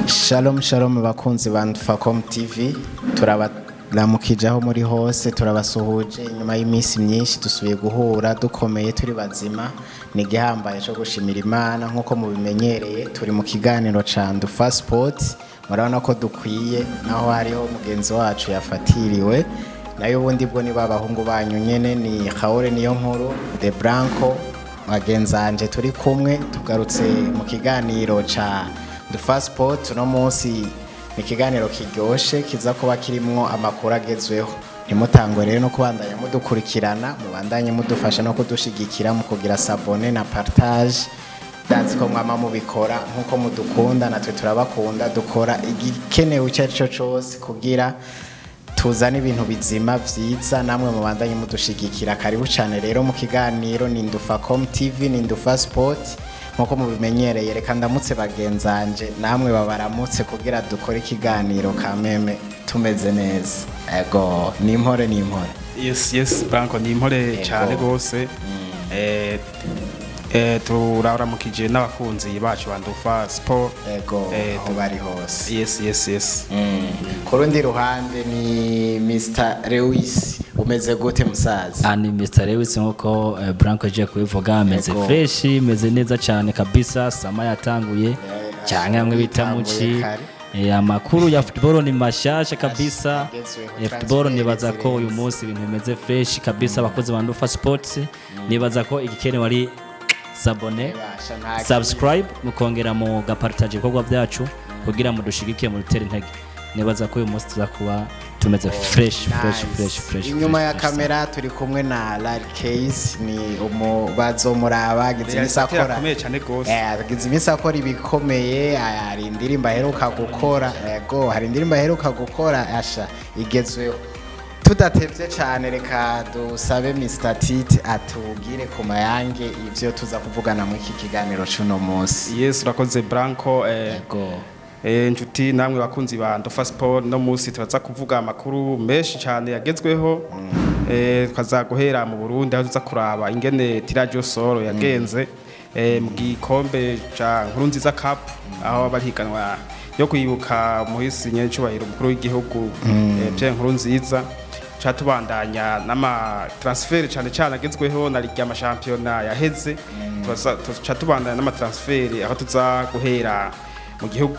Shalom shalom bakunzi ba Ndufacom TV turabaramukijaho muri hose turabasuhuje nyuma y'iminsi myinshi dusubiye guhura dukomeye turi bazima ni gihambaye cyo gushimira Imana nkuko mubimenyereye turi mu kiganiro ca Ndufa Sport murabona ko dukwiye naho hariho mugenzi wacu yafatiriwe nayo ubundi bwo ni babahungu banyu nyene ni Kaore niyo nkuru de Branco bagenzanje turi kumwe tugarutse mu kiganiro ca Ndufa Sport no munsi ni kiganiro kiryoshe kiza kuba kirimwo amakuru agezweho ntimutangwe rero no kubandanya mudukurikirana mubandanye mudufasha no kudushigikira mu kugira sabone na partage dazi ko mwama mubikora nkuko mudukunda natwe turabakunda dukora igikenewe cyaco cyose kugira tuzana ibintu bizima vyiza namwe mubandanye mudushigikira karibu cyane rero mu kiganiro ni Ndufacom TV ni Ndufa Sport nkuko mubimenyereye reka ndamutse bagenzanje namwe babaramutse kugira dukore ikiganiro kameme tumeze neza ego ni impore yes branco ni impore cyane gose turaramukije n'abakunzi bacu ba Ndufa Sport ego aho bari hose yes kurundi ruhande ni Mr Lewis umeze gute musaza ni Mr Lewis nkuko Branco je kubivuga ameze fresh meze neza cyane kabisa sama yatanguye cyane amwe bitamuci amakuru ya football ni mashasha kabisa football nibaza ko uyu munsi ibintu bimeze fresh kabisa abakozi ba Ndufa Sports nibaza ko igikene wari sabone subscribe mukongera mu gapartage ibikorwa byacu kugira mudushigike mu rutera intege nibaza ko uyu munsi tuzakuba tumeze fresh inyuma ya kamera turi kumwe na Larry Case ni umubazo muraba gizimisakora gizimisakora ibikomeye hari indirimbo aheruka gukora yego hari indirimbo aheruka gukora asha igezweho tudatevye cyane reka dusabe Mr Tite atugire ku mayange ivyo tuza kuvugana mu iki kiganiro cuno munsi yes urakoze Branco yego njuti namwe bakunzi ba Ndufa Sport no munsi turaza kuvuga amakuru menshi cyane yagezweho twaza guhera mu Burundi aho tuza kuraba ingene Tirajo Soro yagenze mu gikombe ca Nkurunziza Cup aho barihiganwa yo kwibuka muhisi nyencubahiro mukuru w'igihugu Pierre Nkurunziza tubandanya n'ama transfer cyane agezweho na ligue y'amashampiyona yaheze tubandanya n'ama transfer aho tuza guhera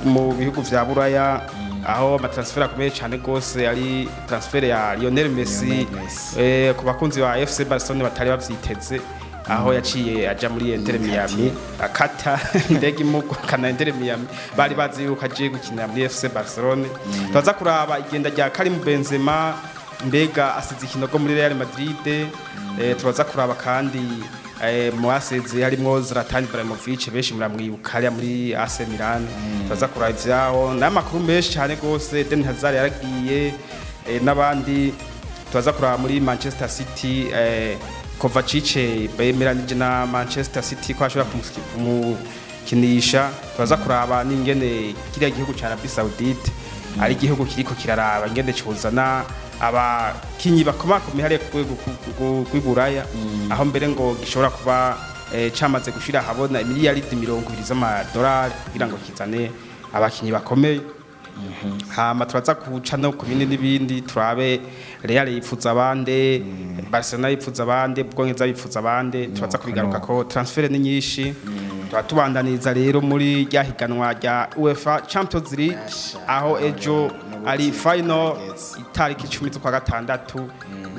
mu bihugu vya Buraya aho ama transfer akomeye cyane gose ari transfer ya Lionel Messi ku bakunzi ba FC Barcelona batari bavyiteze aho yaciye aja muri Inter Miami akata ndege imugukana Inter Miami bari bazi yuko aje gukinira muri FC Barcelona tuza kuraba igenda rya Karim Benzema mbega asize ikinogo muri Real Madrid tubaza kuraba kandi mu aseze harimo Zlatan Ibrahimovic benshi muramwibuka muri AC Milan tubaza kuraba ivyaho n'amakuru menshi cyane gose Den Hazard yaragiye n'abandi tubaza kuraba muri Manchester City Kovacic bemeranije na Manchester City ko ashobora kumukinisha tubaza kuraba n'ingene kiriya gihugu ca Arabie Saoudite ari igihugu kiriko kiraraba ingene cyuzana abakinyi bakomakomeye hariya kw'Iburaya aho mbere ngo gishobora kuba cyamaze gushira habona miliyaridi 20 z'amadolari kugira ngo kizane abakinyi bakomeye hama turaza kuca no ku bindi n'ibindi turabe Real yifuza abande Barcelona yifuza abande Bwongereza yifuza abande turaza kubigaruka ko transfer ni nyinshi tubatubandaniza rero muri ryahiganwa rya UEFA Champions League aho ejo ari final itariki 10 z'ukwa gatandatu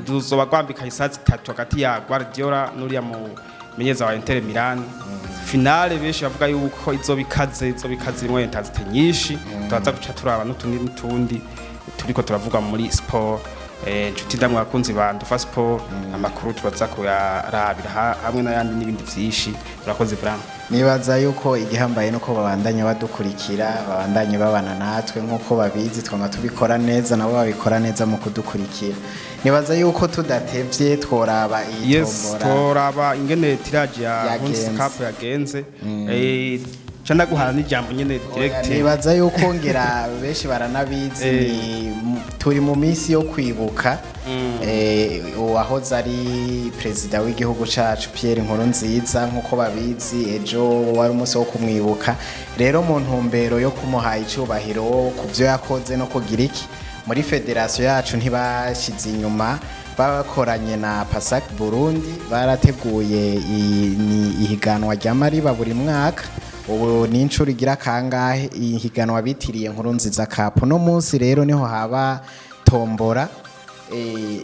duzoba gwambika isazi 3 hagati ya Guardiola n'uriya mu menyeza wa Inter Milan finale benshi bavuga yuko izobikaze rimwe intazite nyinshi turaza guca turaba n'utundi turiko turavuga muri sport nshuti ndamwe bakunzi ba Ndufa Sport amakuru turaza kuyarabira hamwe n'ayandi n'ibindi vyishi urakoze Branco nibaza yuko igihambaye nuko babandanya badukurikira babandanye babana natwe nkuko babizi twama tubikora neza nabo babikora neza mu kudukurikira nibaza yuko tudatevye tworaba iyi tombora ingene Tiraje ya Cup yagenze canda guhana n'ijambo nyene direct. Nibaza yuko ngera benshi baranabizi turi mu minsi yo kwibuka uwahoze ari perezida w'igihugu cacu Pierre Nkurunziza nkuko babizi ejo wari umunsi wo kumwibuka rero mu ntumbero yo kumuha icubahiro kuvyo yakoze no kugira iki muri federation yacu ntibashize inyuma bakoranye na Pasak Burundi barateguye ihiganwa rya mariba buri mwaka ubu ni incuro igira kangahe ihiganwa bitiriye Nkurunziza Cup no munsi rero niho haba tombora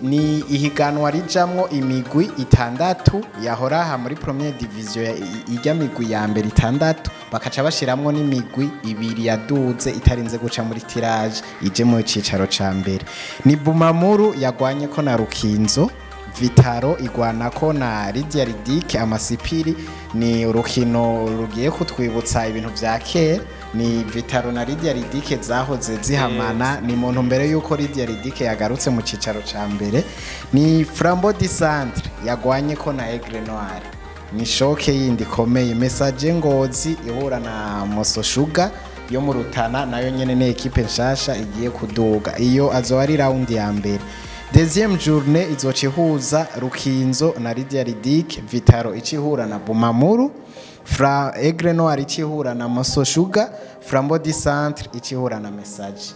ni ihiganwa rijamwo imigwi 6 yahora aha muri première division ijya migwi ya mbere 6 bakaca bashiramwo n'imigwi 2 yaduze itarinze guca muri tirage ije mu cicaro ca mbere ni Bumamuru yagwanye ko na Rukinzo Vitaro igwana ko na Lydia Ridike amasipiri ni urukino rugiye kutwibutsa ibintu vya kera ni Vitaro na Lydia Ridike zahoze zihamana ni muntu mbere yuko Lydia Ridike yagarutse mu cicaro ca mbere ni Flambeau du Centre yagwanye ko na Aigle Noir ni shoke yindi komeye message ngozi ihura na Moso Sugar yo mu Rutana nayo nyene ne equipe nshasha igiye kuduga iyo azo ari round ya mbere deuxième journée izochihuza Rukinzo na Lydia Ridike Vitaro ichihura na Bumamuru Aigle Noir ichihura na Moso Sugar Flambeau du Centre ichihura na Message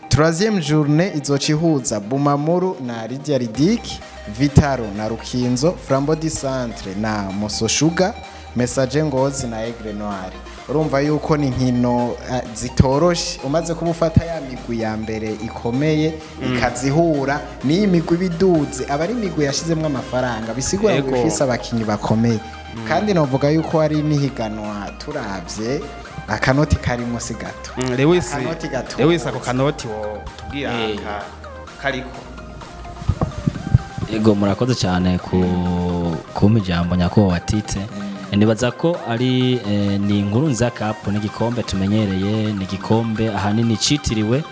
troisième journée izochihuza Bumamuru na Lydia Ridike Vitaro na Rukinzo Flambeau du Centre na Moso Sugar Message ngozi na Aigle Noir urumva yuko ni nkino zitoroshe umaze kubufata ya migwi ya mbere ikomeye ikazihura ni imigwi biduze abari imigwi yashizemwe amafaranga bisigura ngo ifise abakinyi bakomeye kandi novuga yuko ari imihiganwa turavye akanoti karimo sigato Lewis ako kanoti wo tubwira kariko ego murakoze cyane ku mijambo nyako watite nibaza ko ari ni Nkurunziza Cup n'igikombe tumenyereye n'igikombe ahanini citiriwe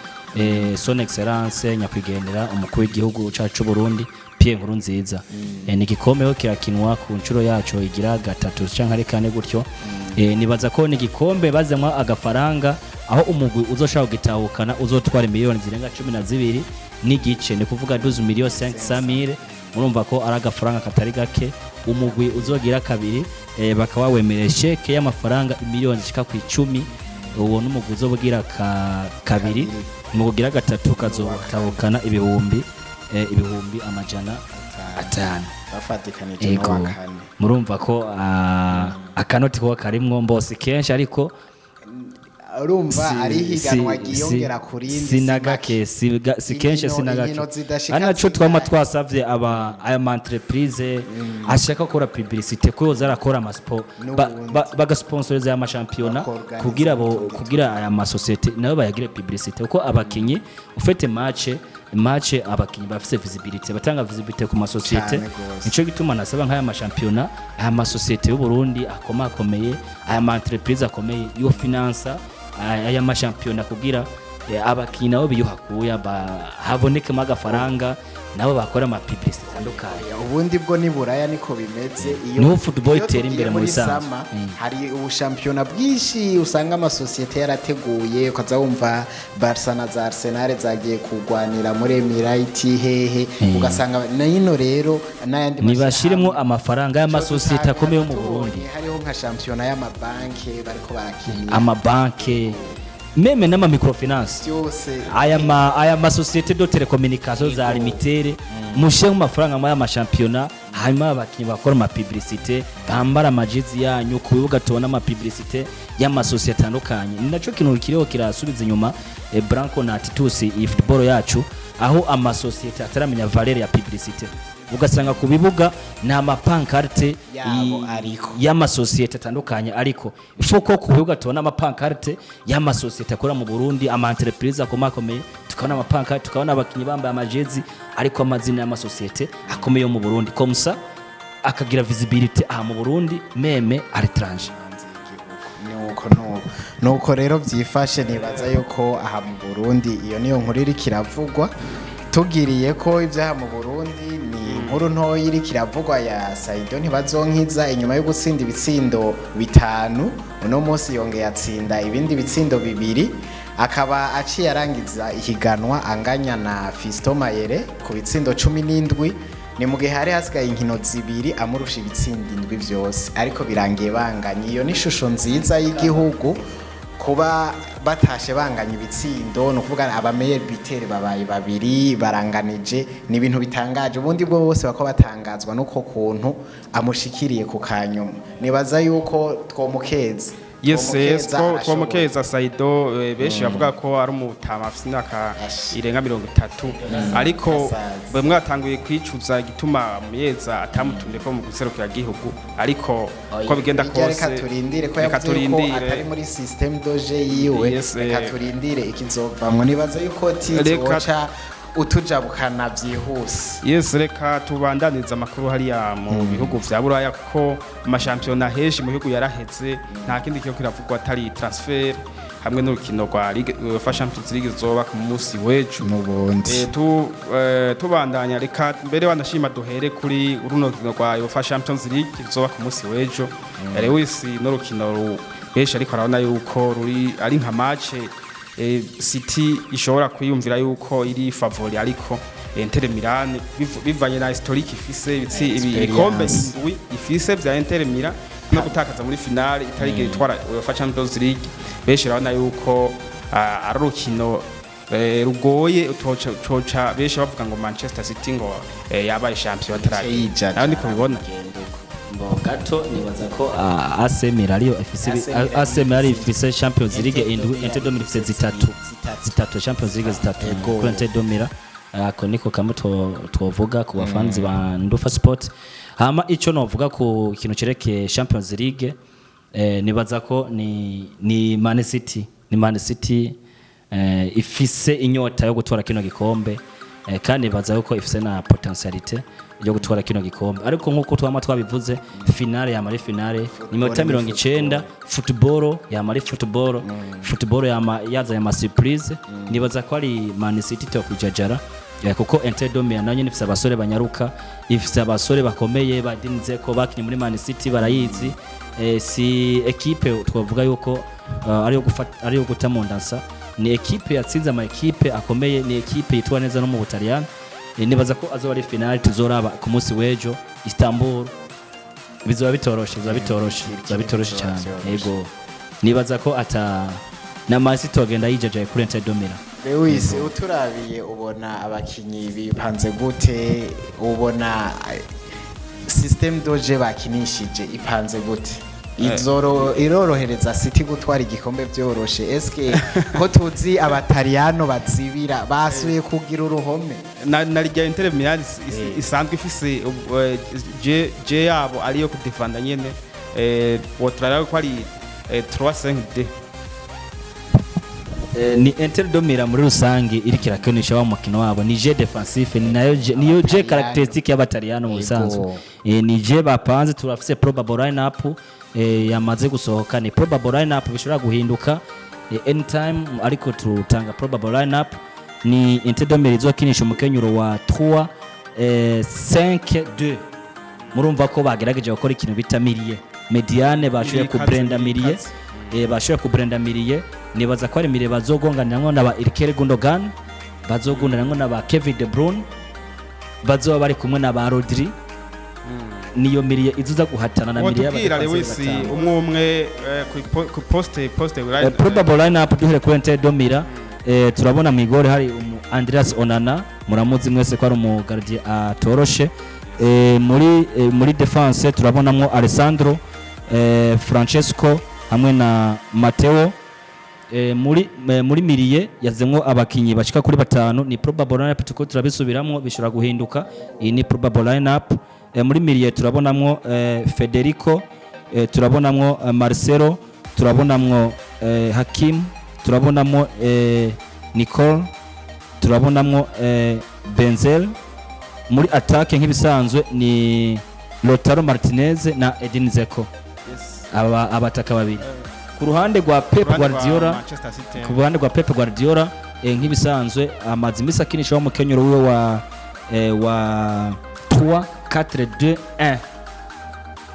son excellence nyakwigendera umukuru w'igihugu cacu Burundi Pierre Nkurunziza n'igikombe ho kirakinwa ku ncuro yacu igira 3 canke ari 4 gutyo nibaza ko n'igikombe bazamwa agafaranga aho umugwi uzoshaka gitahukana uzotwara miliyoni zirenga 12 n'igice ni kuvuga 12 miliyoni 500,000 urumva ko ari agafaranga katari gake umugwi uzogira kabiri bakaba wemereye sheke y'amafaranga miliyoni zishika ku 10 uwo n'umugwi uzobugira kabiri umugira gatatu kazotahukana ibihumbi amajana 5 bafatikanije no wakane murumva ko akanoti ko karimwo mbose kenshi ariko urumva ari higanwa giyongera kuri sinagake si kenshi sinagake anaco twama twasavye aya entreprise ashaka gukora publicité ko zarakora amasport bagasponsoriza aya championnat kugira aya masociete nayo bayagire publicité uko abakinyi ufite match abakinyi bafise visibilité batanga visibilité ku masociete nico gituma nasaba nk'aya championnat aya masociete y'u Burundi akomakomeye aya entreprise akomeye yo finance aya mashampiyona kugira abakinyi nabo biyuhakuya habonekemo agafaranga nabo bakora publicité zitandukanye ubundi bwo ni buraya niko bimeze iyo football itera imbere muri sama hari ubushampiyona bwinshi usanga amasosiyete yarateguye ukaza wumva Barca na za Arsenal zagiye kugwanira muri Emirates hehe ugasanga nino rero nayandi nibashiremo amafaranga y'amasosiyete akomeye mu Burundi hariho nka shampiyona y'amabanke bariko barakinira amabanke meme n'ama microfinance aya masosiyete de télécommunication za limitere mushe mu mafaranga mu y'amashampiyona hanyuma abakinyi bakora publicité bambara amajizi yanyu ku bibuga tubona publicité y'amasosiyete atandukanye ni naco kintu kiriho kirasubiza inyuma branco na Titus football yacu aho amasosiyete ataramenya valeur ya publicité ugasanga ku bibuga na amapankarte y'amasosiyete atandukanye ariko ifoko ku bibuga tubona amapankarte y'amasosiyete akora mu Burundi ama entreprise akomakomeye tukabona amapankarte tukabona abakinyi bambaye amajezi ariko amazina y'amasosiyete akomeye mu Burundi komsa akagira visibility aha mu Burundi meme à l'étranger nuko rero byifashe nibaza yuko aha mu Burundi iyo niyo nkuru iri kiravugwa tugiriye ko ibyaha mu Burundi ni inkuru ntoya iri kiravugwa ya Saido ntibazonkiza inyuma yo gutsinda ibitsindo 5 uno munsi yongeye atsinda ibindi bitsindo 2 akaba aciye arangiza ihiganwa anganya na Fisto Mayere ku bitsindo 17 ni mu gihe hari hasigaye inkino 2 amurusha ibitsindo 7 byose ariko birangiye banganye iyo ni ishusho nziza y'igihugu kuba batashe banganya ibitsindo no kuvuga abameye bitere babaye 2 baranganije ni ibintu bitangaje ubundi bwo bose bako batangazwa nuko kuntu amushikiriye ku kanyuma nibaza yuko twomukeza twomukeza Saido benshi bavuga ko ari umutama afite imyaka irenga 30 ariko bamwe batanguye kwicuza gituma muyeza atamutumye ko mu guserukira gihugu ariko ko bigenda kose reka turindire ko yavuze ko atari muri system doje yiwe reka turindire ikizovamwe nibaza yuko tizoca utujabukana byihuse reka tubandaniza amakuru hariya mu bihugu vya Buraya kuko amashampiyona henshi mu bihugu yaraheze nta kindi cyo kiravugwa atari transfer hamwe n'urukino rwa UEFA Champions League zoba ku munsi w'ejo n'ubundi tubandanya reka mbere wanashima duhere kuri uruno rukino rwa UEFA Champions League zoba ku munsi w'ejo Lewis n'urukino benshi ariko arabona yuko ruri ari nka match City ishobora kwiyumvira yuko iri favori ariko Inter Milan bivanye na historique ifise ibikombe ifise vya Inter Milan no gutakaza muri finale itarigera itwara UEFA Champions League benshi rabona yuko ari urukino rugoye utoca benshi bavuga ngo Manchester City ngo yabaye champion atarari naho niko bibona gato nibaza ko AC Milan ifise Champions League Inter Milan ifise zitatu Champions League zitatu kuri Inter Milan ako niko kamwe twovuga ku bafanzi ba Ndufacom hama ico novuga ku kintu cereke Champions League nibaza ko ni Man City ifise inyota yo gutwara kino gikombe kandi baza yuko ifise na potentialite yo gutwara kino gikombe ariko nkuko twama twabivuze finale ya mari finale ni 90 football yaza ya surprise nibaza ko ari Man City to kujajara kuko Inter Milan nayo ifise abasore banyaruka ifise abasore bakomeye badinze ko bakinye muri Man City barayizi si equipe twavuga yuko ari yo gutamondansa ni equipe yatsinze ama equipe akomeye ni equipe yitwa neza no mu Butaliyani nibaza ko azoba ari finale tuzoraba ku munsi w'ejo Istanbul bizoba bitoroshe cyane yego nibaza ko na Man City togenda yijajaye kuri Inter Milan Lewis uturabiye ubona abakinyi bipanze gute ubona system doje bakinishije ipanze gute irorohereza City gutwara igikombe byoroshe eske ko tuzi abataliyano bazibira basuye kugira uruhome na rya Inter Milan isanzwe ifise je yabo ariyo kudefanda nyene wotrara ko ari 3-5-2 ni Inter Milan muri rusange iri kirakonisha wa mukino wabo ni je defensif niyo je characteristique y'abataliyano mu bisanzwe ni je bapanze turafise probable line-up yamaze gusohoka ni probable line-up bishobora guhinduka anytime ariko tutanga probable line-up ni Inter Milan izokinisha umukenyuro wa 3-5-2 murumva ko bagerageje gukora ikintu bita mediane bashoboye kubrenda mirie nibaza ko ari mire bazogonganiramo na ba Ilkay Gundogan bazogundanamo na ba Kevin De Bruyne bazoba bari kumwe na ba Rodri niyo mirie izuza guhatana na mirie y'abafanzi umwe ku poste probable line-up duhere ku Inter Milan turabona mu igore hari Andreas Onana muramuzi mwese ko ari umu gardien atoroshe muri defense turabonamo Alessandro Francesco hamwe na Matteo muri mirie yazemwo abakinyi bashika kuri 5 ni probable line-up tuko turabisubiramo bishobora guhinduka iyi ni probable line-up muri mirie turabonamwo Federico turabonamwo Marcelo turabonamwo Hakim turabonamwo Nicole turabonamwo Benzel muri attaque nk'ibisanzwe ni Lautaro Martinez na Edin Dzeko abataka babiri ku ruhande rwa Pep Guardiola nk'ibisanzwe amazi misakinisha wa mukenyero wiwe wa 3-4-2-1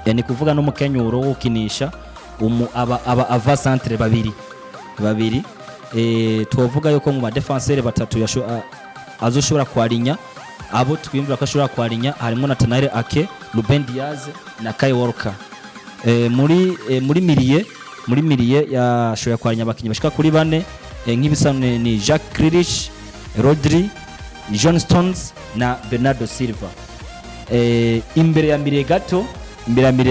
yani kuvuga n'umukenyuro wo ukinisha aba ava centre babiri tuvuga yuko mu defenseur batatu azoshobora kwarinya abo twimvira ko ashobora kwarinya harimo Nathanael Ake, Ruben Diaz na Kai Walker. Muri miliye yashoboye kwarinya abakinyi bashika kuri bane nk'ibisane ni Jacques Grealish, Rodri, John Stones na Bernardo Silva. Imbere ya mire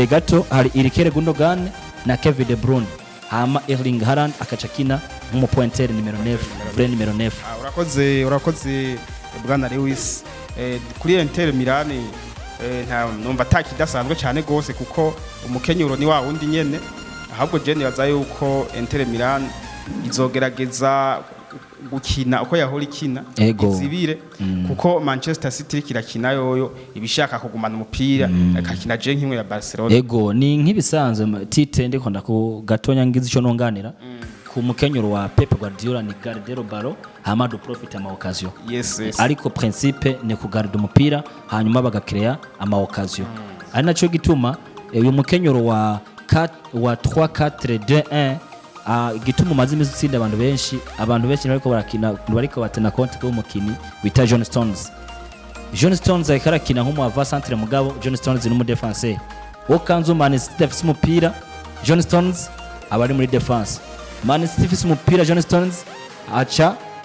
gato hari Ilkay Gundogan na Kevin De Bruyne, hama Erling Haaland akacakina nk'umupointer numero 9. Urakoze bwana Lewis. Kuri Inter Milan numva atakidasanzwe cyane gose kuko umukenyuro ni wa wundi nyene, ahubwo je nibaza yuko Inter Milan izogerageza gukina uko yahora ikina izibire kuko Manchester City kirakina yoyo ibishaka kugumana umupira akakina je nk'imwe ya Barcelona. Ni nk'ibisanzwe Tite ndikunda ku gatonya ngize ico nonganira ku mukenyuro wa Pep Guardiola ni gardero ballon hama do profit ama occasion. Yes. Ariko principe ni kugarda umupira hanyuma bagakreya ama occasion. Ari naco gituma uyu mukenyuro wa 3-4-2-1 gituma umazimi zitsinda abantu benshi bariko batena konti ko umukini bita John Stones akarakina nk'umu ava centre mugabo John Stones ni mu defenseur wo kanzu Man City afise umupira John Stones abari muri defense. Man City afise umupira John Stones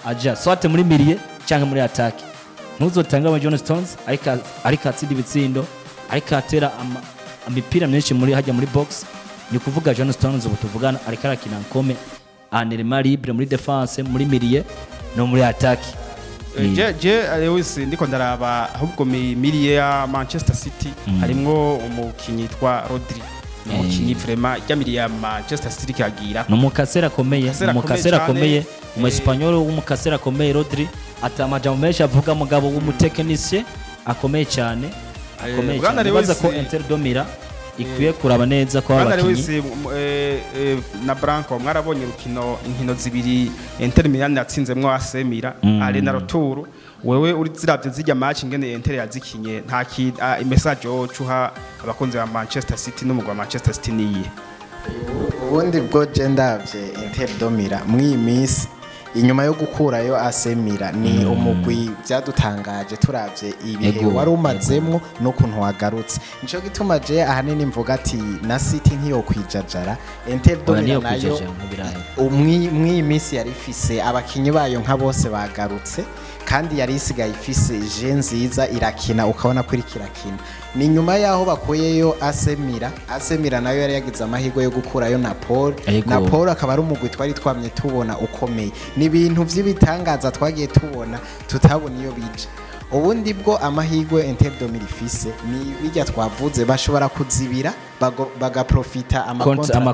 aja swate muri miliye cyangwa muri attaque ntuzotanga aba John Stones ariko atsindi bitsindo ariko atera imipira myinshi muri hajya muri box. Ni kuvuga John Stones ubu tuvugana ariko arakina nkome anerema libre muri defense muri miliye no muri attaque. Lewis ndiko ndaraba ahubwo miliye ya Manchester City harimwo umukinyi yitwa Rodri, umukinyi vraiment jamiriye ya Manchester City kagira numukasera akomeye mu Espanyol w'umukasera akomeye Rodri atamaja mu mesha avuga mugabo w'umutekinisiye akomeye cyane baza ko Inter domira ikwiye kuraba neza ko abakinyi na branco mwarabonye inkino zibiri Inter Milan yatsinzemwo asemira Arena Roturu. Wewe uri ziravye zijya match ngene Inter yazikinye nta message ocuha abakunzi ba Manchester City n'umugwa Manchester City niye ubundi bwo je ndavye Inter domira mwimisi inyuma yo gukurayo asemira ni umugwi byadutangaje turavye ibihe wari umazemwo no kuntu wagarutse. Nico gituma je ahanini mvuga ati na City ntiyo kwijajara Inter domira nayo mwimisi yari ifise abakinyi bayo nka bose bagarutse kandi yari isigaye ifise je nziza irakina ukabona kuri kirakina. Ni nyuma yaho bakoyeyo asemira nayo yari yagize amahirwe yo gukurayo na Paul akaba ari umugwi twari twamye tubona ukomeye. Ni ibintu vy'ibitangaza twagiye tubona tutabona iyo bije. Ubundi bwo amahirwe Inter domira ifise ni bijya twavuze bashobora kuzibira bagaprofita ama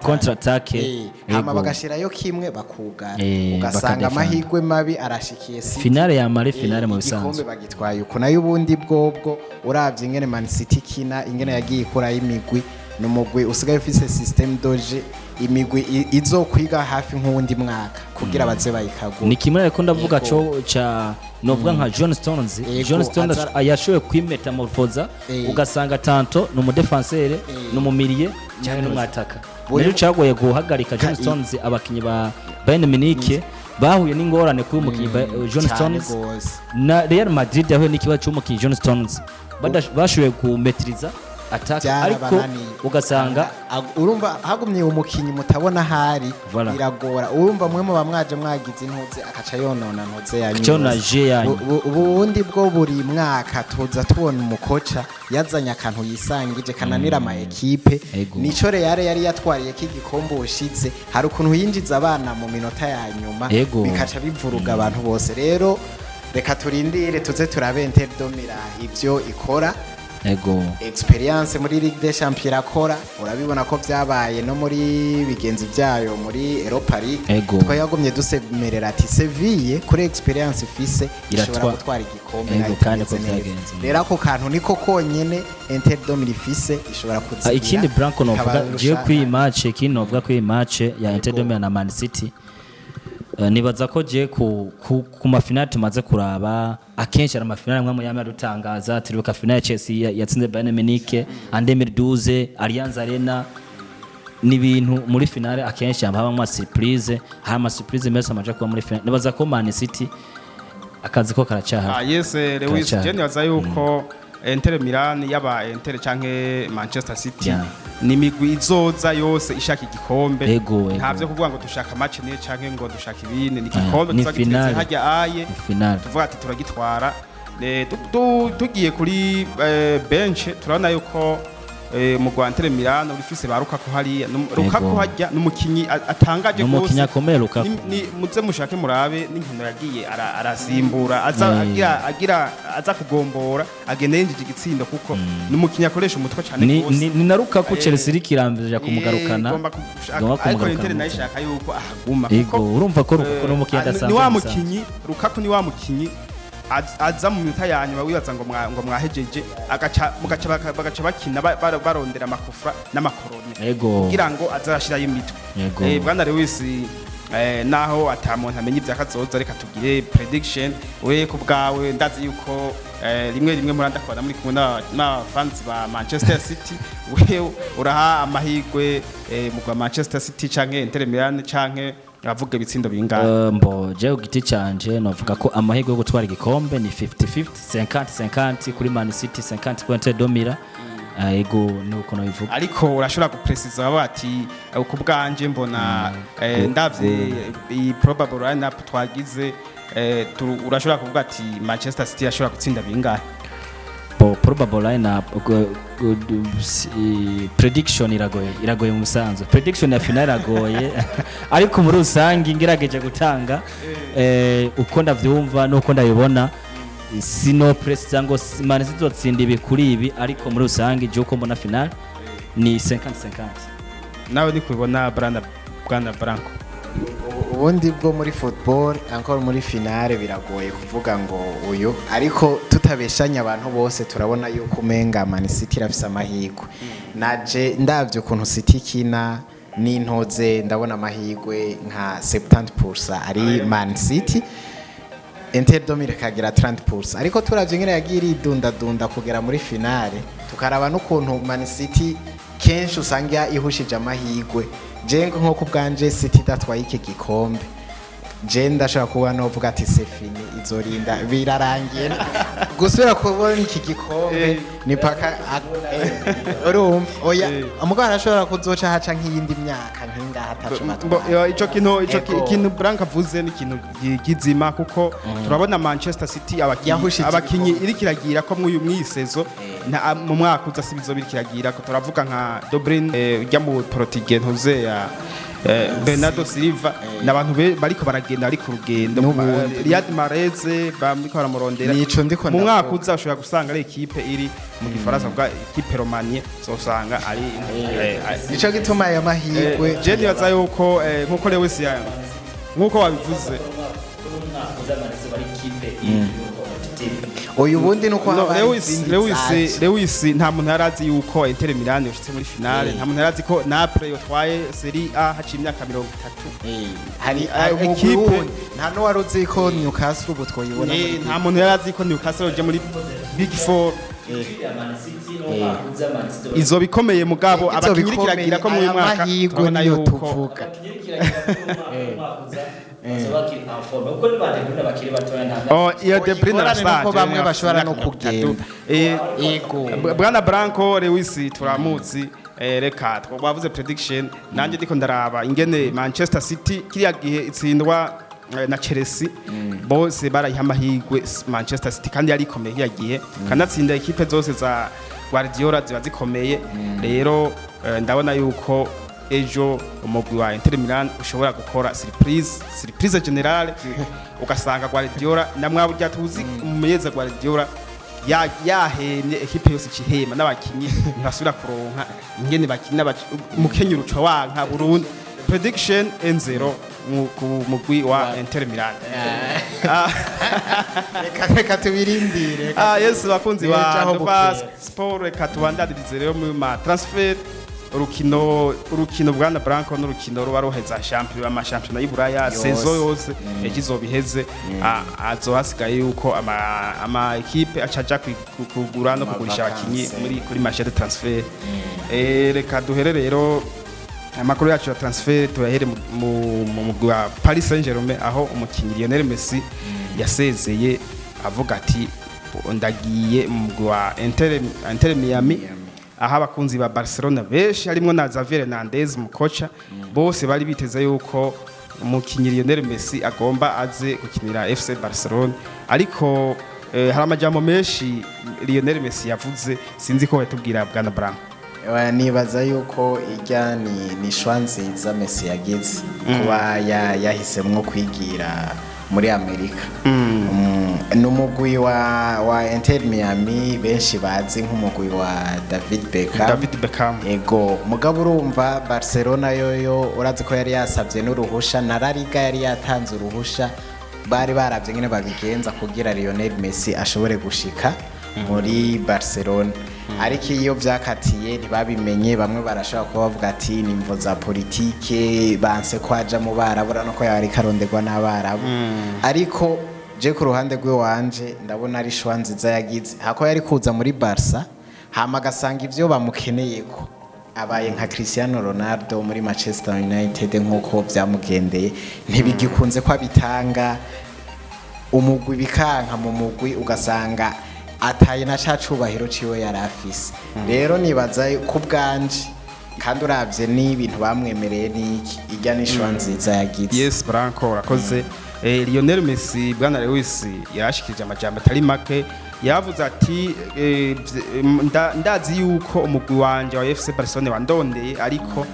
contre attaque ama bagashirayo kimwe bakugara ugasanga amahirwe mabi arashikiye City finale ya mari finale mu bisanzwe igikombe bagitwaye uko nayo ubundi bwo uravye ingene Man City kina ingene yagiye ikora y'imigwi numugwi usigaye ufise system doje imigwi izokwiga hafi nk'uwundi mwaka kugira baze bayikagura. Ni kimwe ariko ndavuga cyo cha novuga nka John Stones yashoye kwimetamorphoza ugasanga tanto no mu defenseur no mu miliye cyane no mwataka rero cyagoye guhagarika John Stones. Abakinyi ba Bayern Munich bahuye n'ingorane ku mukinyi John Stones na Real Madrid yahuye n'ikibazo cy'umukinyi John Stones bashoye kumetriza attack ariko ugasanga urumva hagumye umukinyi mutabona hari biragora. Urumva mwe mu bamwaje mwagize intuze akaca yonona ntuze yanyu ubundi bwo buri mwaka tuza tubona umukoca yazanye akantu yisangije kananira ama equipe. Nico Real yari yatwariye k'igikombe ushitse hari ukuntu yinjiza abana mu minota ya nyuma bikaca bivuruga abantu bose. Rero reka turindire tuze turabe Inter domira ivyo ikora. Experience muri Ligue des Champions akora urabibona ko byabaye no muri bigenzi byayo muri Europa League twayagomye dusemerera ati Seville kuri experience ifise ishobora gutwara igikombe kandi ko byagenze. Rero ako kantu niko konyene Inter domira ifise ishobora kuzira. Ikindi Branco novuga je kuri match ikindi novuga kuri match ya Inter domira na Man City nibaza ko je ku mafinali tumaze kuraba akenshi ari amafinali amwe yama dutangaza turibuka finali Chelsea yatsinze Bayern Munich en 2012 Allianz Arena ni ibintu muri finale akenshi haba ama surprise menshi amaje kuba muri finale nibaza ko Man City akazi ko karacyaha yes Lewis Jenny waza yuko Inter Milan yaba Inter canke Manchester City ni migwi izoza yose ishaka igikombe ntavyo kuvuga ngo dushaka match ne canke ngo dushaka ibindi ni igikombe tuzagiteze hajya aye tuvuga ati turagitwara tugiye kuri bench turabona yuko mu Inter Milan urifise baruka ko hariya ruka ko hajya numukinyi atangaje gose numukinyi akomeye ruka ni muze mushake murabe n'inkino yagiye arasimbura aza kugombora agene yinjije igitsindo kuko numukinyi akoresha umutwe cyane gose ni naruka ko Chelsea rikiramvije kumugarukana ariko Inter nayo ishaka yuko ahaguma kuko urumva ko numukinyi adasanzwe ni wa mukinyi ruka ko ni wa mukinyi aza mu minota ya nyuma wibaza ngo mwahejeje bagaca bakina barondera amakufra n'amakoroni kugira ngo azarashirayo imitwe bwana Lewis naho atamuntu amenye ivyakazoza reka tugire prediction we ku bwawe ndazi yuko rimwe murandakwana muri kumwe na fans ba Manchester City we uraha amahirwe mu gwa Manchester City canke Inter Milan canke avuga ibitsindo bingana mbo je ugiti canje novuga ko amahirwe yo gutwara igikombe ni 50-50 50-50 kuri Man City 50 domira ego nuko nabivuga ariko urashobora gupreciza bati uko bwanje mbona ndavye i probable lineup twagize urashobora kuvuga ati Manchester City ashobora gutsinda bingahe probable lineup prediction iragoye mu musanzo prediction ya final iragoye ariko muri rusangi ngirageje gutanga uko ndavyumva nuko ndabibona sino press cyangwa Man City zotsinda ibi kuri ibi ariko muri rusangi je uko mbona final ni 50-50 nawe ni kubona bwana Branco ubundi bwo muri football encore muri finale biragoye kuvuga ngo uyu ariko tutabeshanya abantu bose turabona yuko umenga Man City irafise amahirwe naje ndavye ukuntu City kina n'intoze ndabona amahirwe nka 70% ari Man City Inter domire kagira 30% ariko turavye ngene yagira idunda kugera muri finale tukaraba n'ukuntu Man City kenshi usanga ihushije amahirwe jengo nko kubwanje City datwaye iki gikombe je ndashaka kuba no vuga ati sefini izorinda birarangiye gusubira kubona iki gikombe ni paka urumva oya umugana ashobora kuzoca haca nk'iyindi myaka nkinga hatacho ico kintu Branco avuze ni kintu gizima kuko turabona Manchester City abakinyi iri kiragira ko mwisezo mu mwaka uza sibizo biri kiragira ko turavuga nka Dobrin ujya mu Portugal ntuze ya Bernardo Silva nabantu bariko baragenda ari ku rugendo Riyad Mahrez bamiko baramurondera mu mwaka uza ushobora gusanga ari equipe iri mu Gifaransa bwa equipe Romanie zosanga ari nico gituma ya mahirwe je nibaza yuko nkuko Lewis nkuko wabivuze uyu bundi nuko Lewis nta muntu yarazi yuko Inter Milan yoshitse muri finale nta muntu yarazi ko Napoli yotwaye Serie A haciye imyaka 30 hari equipe nta no waruzi ko Newcastle ubu twoyibona nta muntu yarazi ko Newcastle je muri Big 4 izo bikomeye mugabo abakinyiri kiragira ko mu mwaka turabona yuko iyo de Bruyne arashaje bamwe bashobora no kugenda yego bwana Branco Lewis turamuzi reka twavuze prediction nanje ndiko ndaraba ingene Manchester City kiriya gihe itsindwa na Chelsea bose barayiha amahirwe Manchester City kandi yari ikomeye yagiye kanatsinda equipe zose za Guardiola ziba zikomeye rero ndabona yuko ejo umugwi wa Inter Milan ushobora gukora surprise generale ugasanga Guardiola namwabujya tuzi umuyeza Guardiola yahemye equipe yose cihema n'abakinyi ntibasubira kuronka ingene bakina mukenyi ruco wanka Burundi prediction 0 ku mugwi wa Inter Milan reka tubirindire yes bakunzi ba Ndufacom reka tubandadirize rero mu ma transfer urukino bwana branco n'urukino ruba ruheza amashampiyona y'Iburaya sezo yose ikizobiheze azohasigaye yuko ama equipe acaja kugura no kugurisha abakinyi kuri marché de transfert. Reka duhere rero amakuru yacu ya transfer tuyahere mu Paris Saint-Germain aho umukinyi Lionel Messi yasezeye avuga ati ndagiye mu Inter Miami, aho abakunzi ba Barcelona benshi harimo na Xavi Hernandez mukocha bose bari biteze yuko umukinyi Lionel Messi agomba aze gukinira FC Barcelona, ariko hari amajambo menshi Lionel Messi yavuze sinzi ko yatubwira bwana Branco. Nibaza yuko ijya ni shwanziza Messi yagize kuba yahisemwo kwigira muri Amerika. Numugwi wa Inter Miami benshi bazi nk'umugwi wa David Beckham. Ego mugabo urumva Barcelona yoyo urazi ko yari yasavye n'uruhusha na La Liga yari yatanze uruhusha, bari baravye ngene babigenza kugira Lionel Messi ashobore gushika muri Barcelona. Ariko iyo byakatiye ntibabimenye, bamwe barashobora kuba bavuga ati ni imvo za politike banse kwaja mu Barabu no ko yari karonderwa n'Abarabu. Ariko je ku ruhande rwe wanje ndabona ari shwa nziza yagize hako yari kuza muri Barca hama gasanga ivyo bamukeneyeko abaye nka Cristiano Ronaldo muri Manchester United nkuko byamugendeye ntibigikunze ko abitanga umugwi bikanka mu mugwi ugasanga ataye na cacubahiro ciwe yarafise. Rero nibaza ku bwanje kandi uravye n'ibintu bamwemereye n'iki ijya n'ishwa nziza yagize. Yes Branco urakoze. Lionel Messi bwana Lewis yashikije amajambo atari make, yavuze ati ndazi yuko umugwi wanje wa FC Barcelona wandondeye, ariko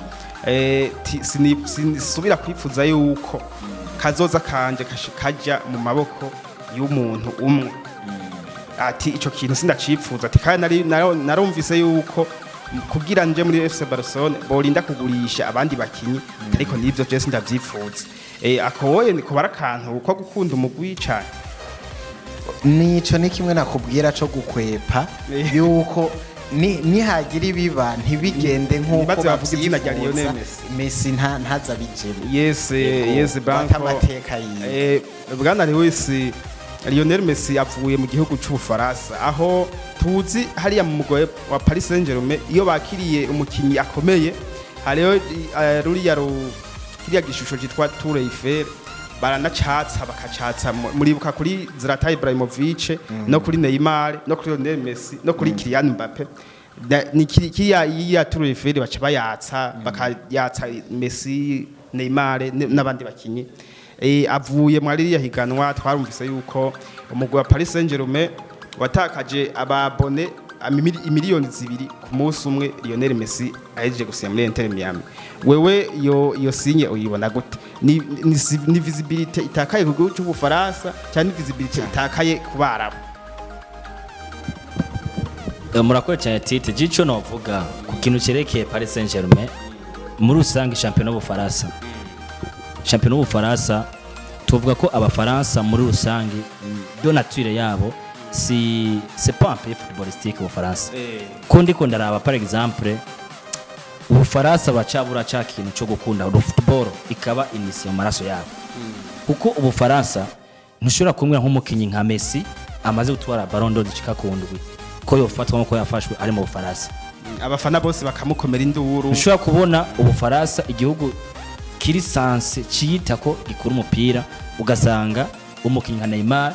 sinisubira kwifuza yuko kazoza kanje kaja mu maboko y'umuntu umwe. Ati ico kintu sindacipfuza, ati kandi narumvise yuko kugira nje muri FC Barcelona borinda kugurisha abandi bakinyi, ariko nivyo je sindavyifuza. Akoye ni kubara kantu uko gukunda umugwi cyane. Nico ni kimwe nakubwira cyo gukwepa yuko nihagira ibiba ntibigende nkuko bavuga izina rya Lionel Messi ntaza bijeme. Yes Branco amateka yiye. Bwana Lewis Lionel Messi avuye mu gihugu cy'Ubufaransa, aho tuzi hariya mu mugwe wa Paris Saint-Germain iyo bakiriye umukinyi akomeye hariyo ruriya kiriya gishusho cyitwa Tour Eiffel baranacatsa bakacatsa muribuka kuri Zlatan Ibrahimovic no kuri Neymar no kuri Lionel Messi no kuri Kylian Mbappe. Ni kiriya Tour Eiffel baca bayatsa bakayatsa Messi, Neymar n'abandi bakinyi. Avuye muri ririya higanwa twarumvise yuko umugwi wa Paris Saint-Germain watakaje ababone miliyoni 2 ku munsi umwe. Lionel Messi ahejeje gusinya muri Inter Miami. Wewe yo sinye uyibona gute? Ni visibility itakaye ku gihugu cy'Ubufaransa cyane visibility itakaye ku Barabu? Murakora cyane tite gico novuga ku kintu cerekeye Paris Saint-Germain muri usanga championnat y'Ubufaransa. Championnat y'Ubufaransa tuvuga ko abafaransa muri rusangi do nature yabo c'est pas un pays footballistique au France. Kundi ko ndaraba par exemple Ubufaransa bacabura ca kintu cyo gukunda football ikaba inisiyo maraso yabo. Kuko Ubufaransa ntushobora kumwira nk'umukinyi nka Messi amaze gutwara Ballon d'Or zicika ku ndwi ko yofatwa nko yafashwe ari mu Bufaransa. Abafana bose bakamukomera induru. Ntushobora kubona Ubufaransa igihugu kiri sanse ciyita ko gikura umupira ugasanga umukinyi nka Neymar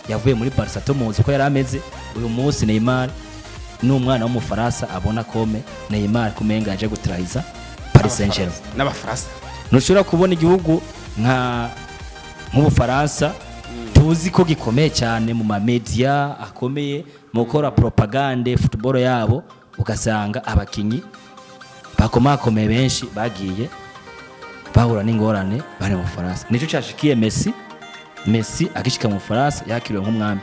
yavuye muri Barca tomuzi ko yarameze uyu munsi Neymar n'umwana w'umufaransa abona kome Neymar kumenga aje gutrahiza Paris Saint-Germain n'abafaransa. Ntushobora kubona igihugu nk'Ubufaransa tuzi ko gikomeye cyane mu media akomeye mu gukora propagande football yabo, ugasanga abakinyi bakomakomeye benshi bagiye bahura n'ingorane bari mu Faransa. Nico cyashikiye Messi agishika mu Faransa yakiriwe nk'umwami.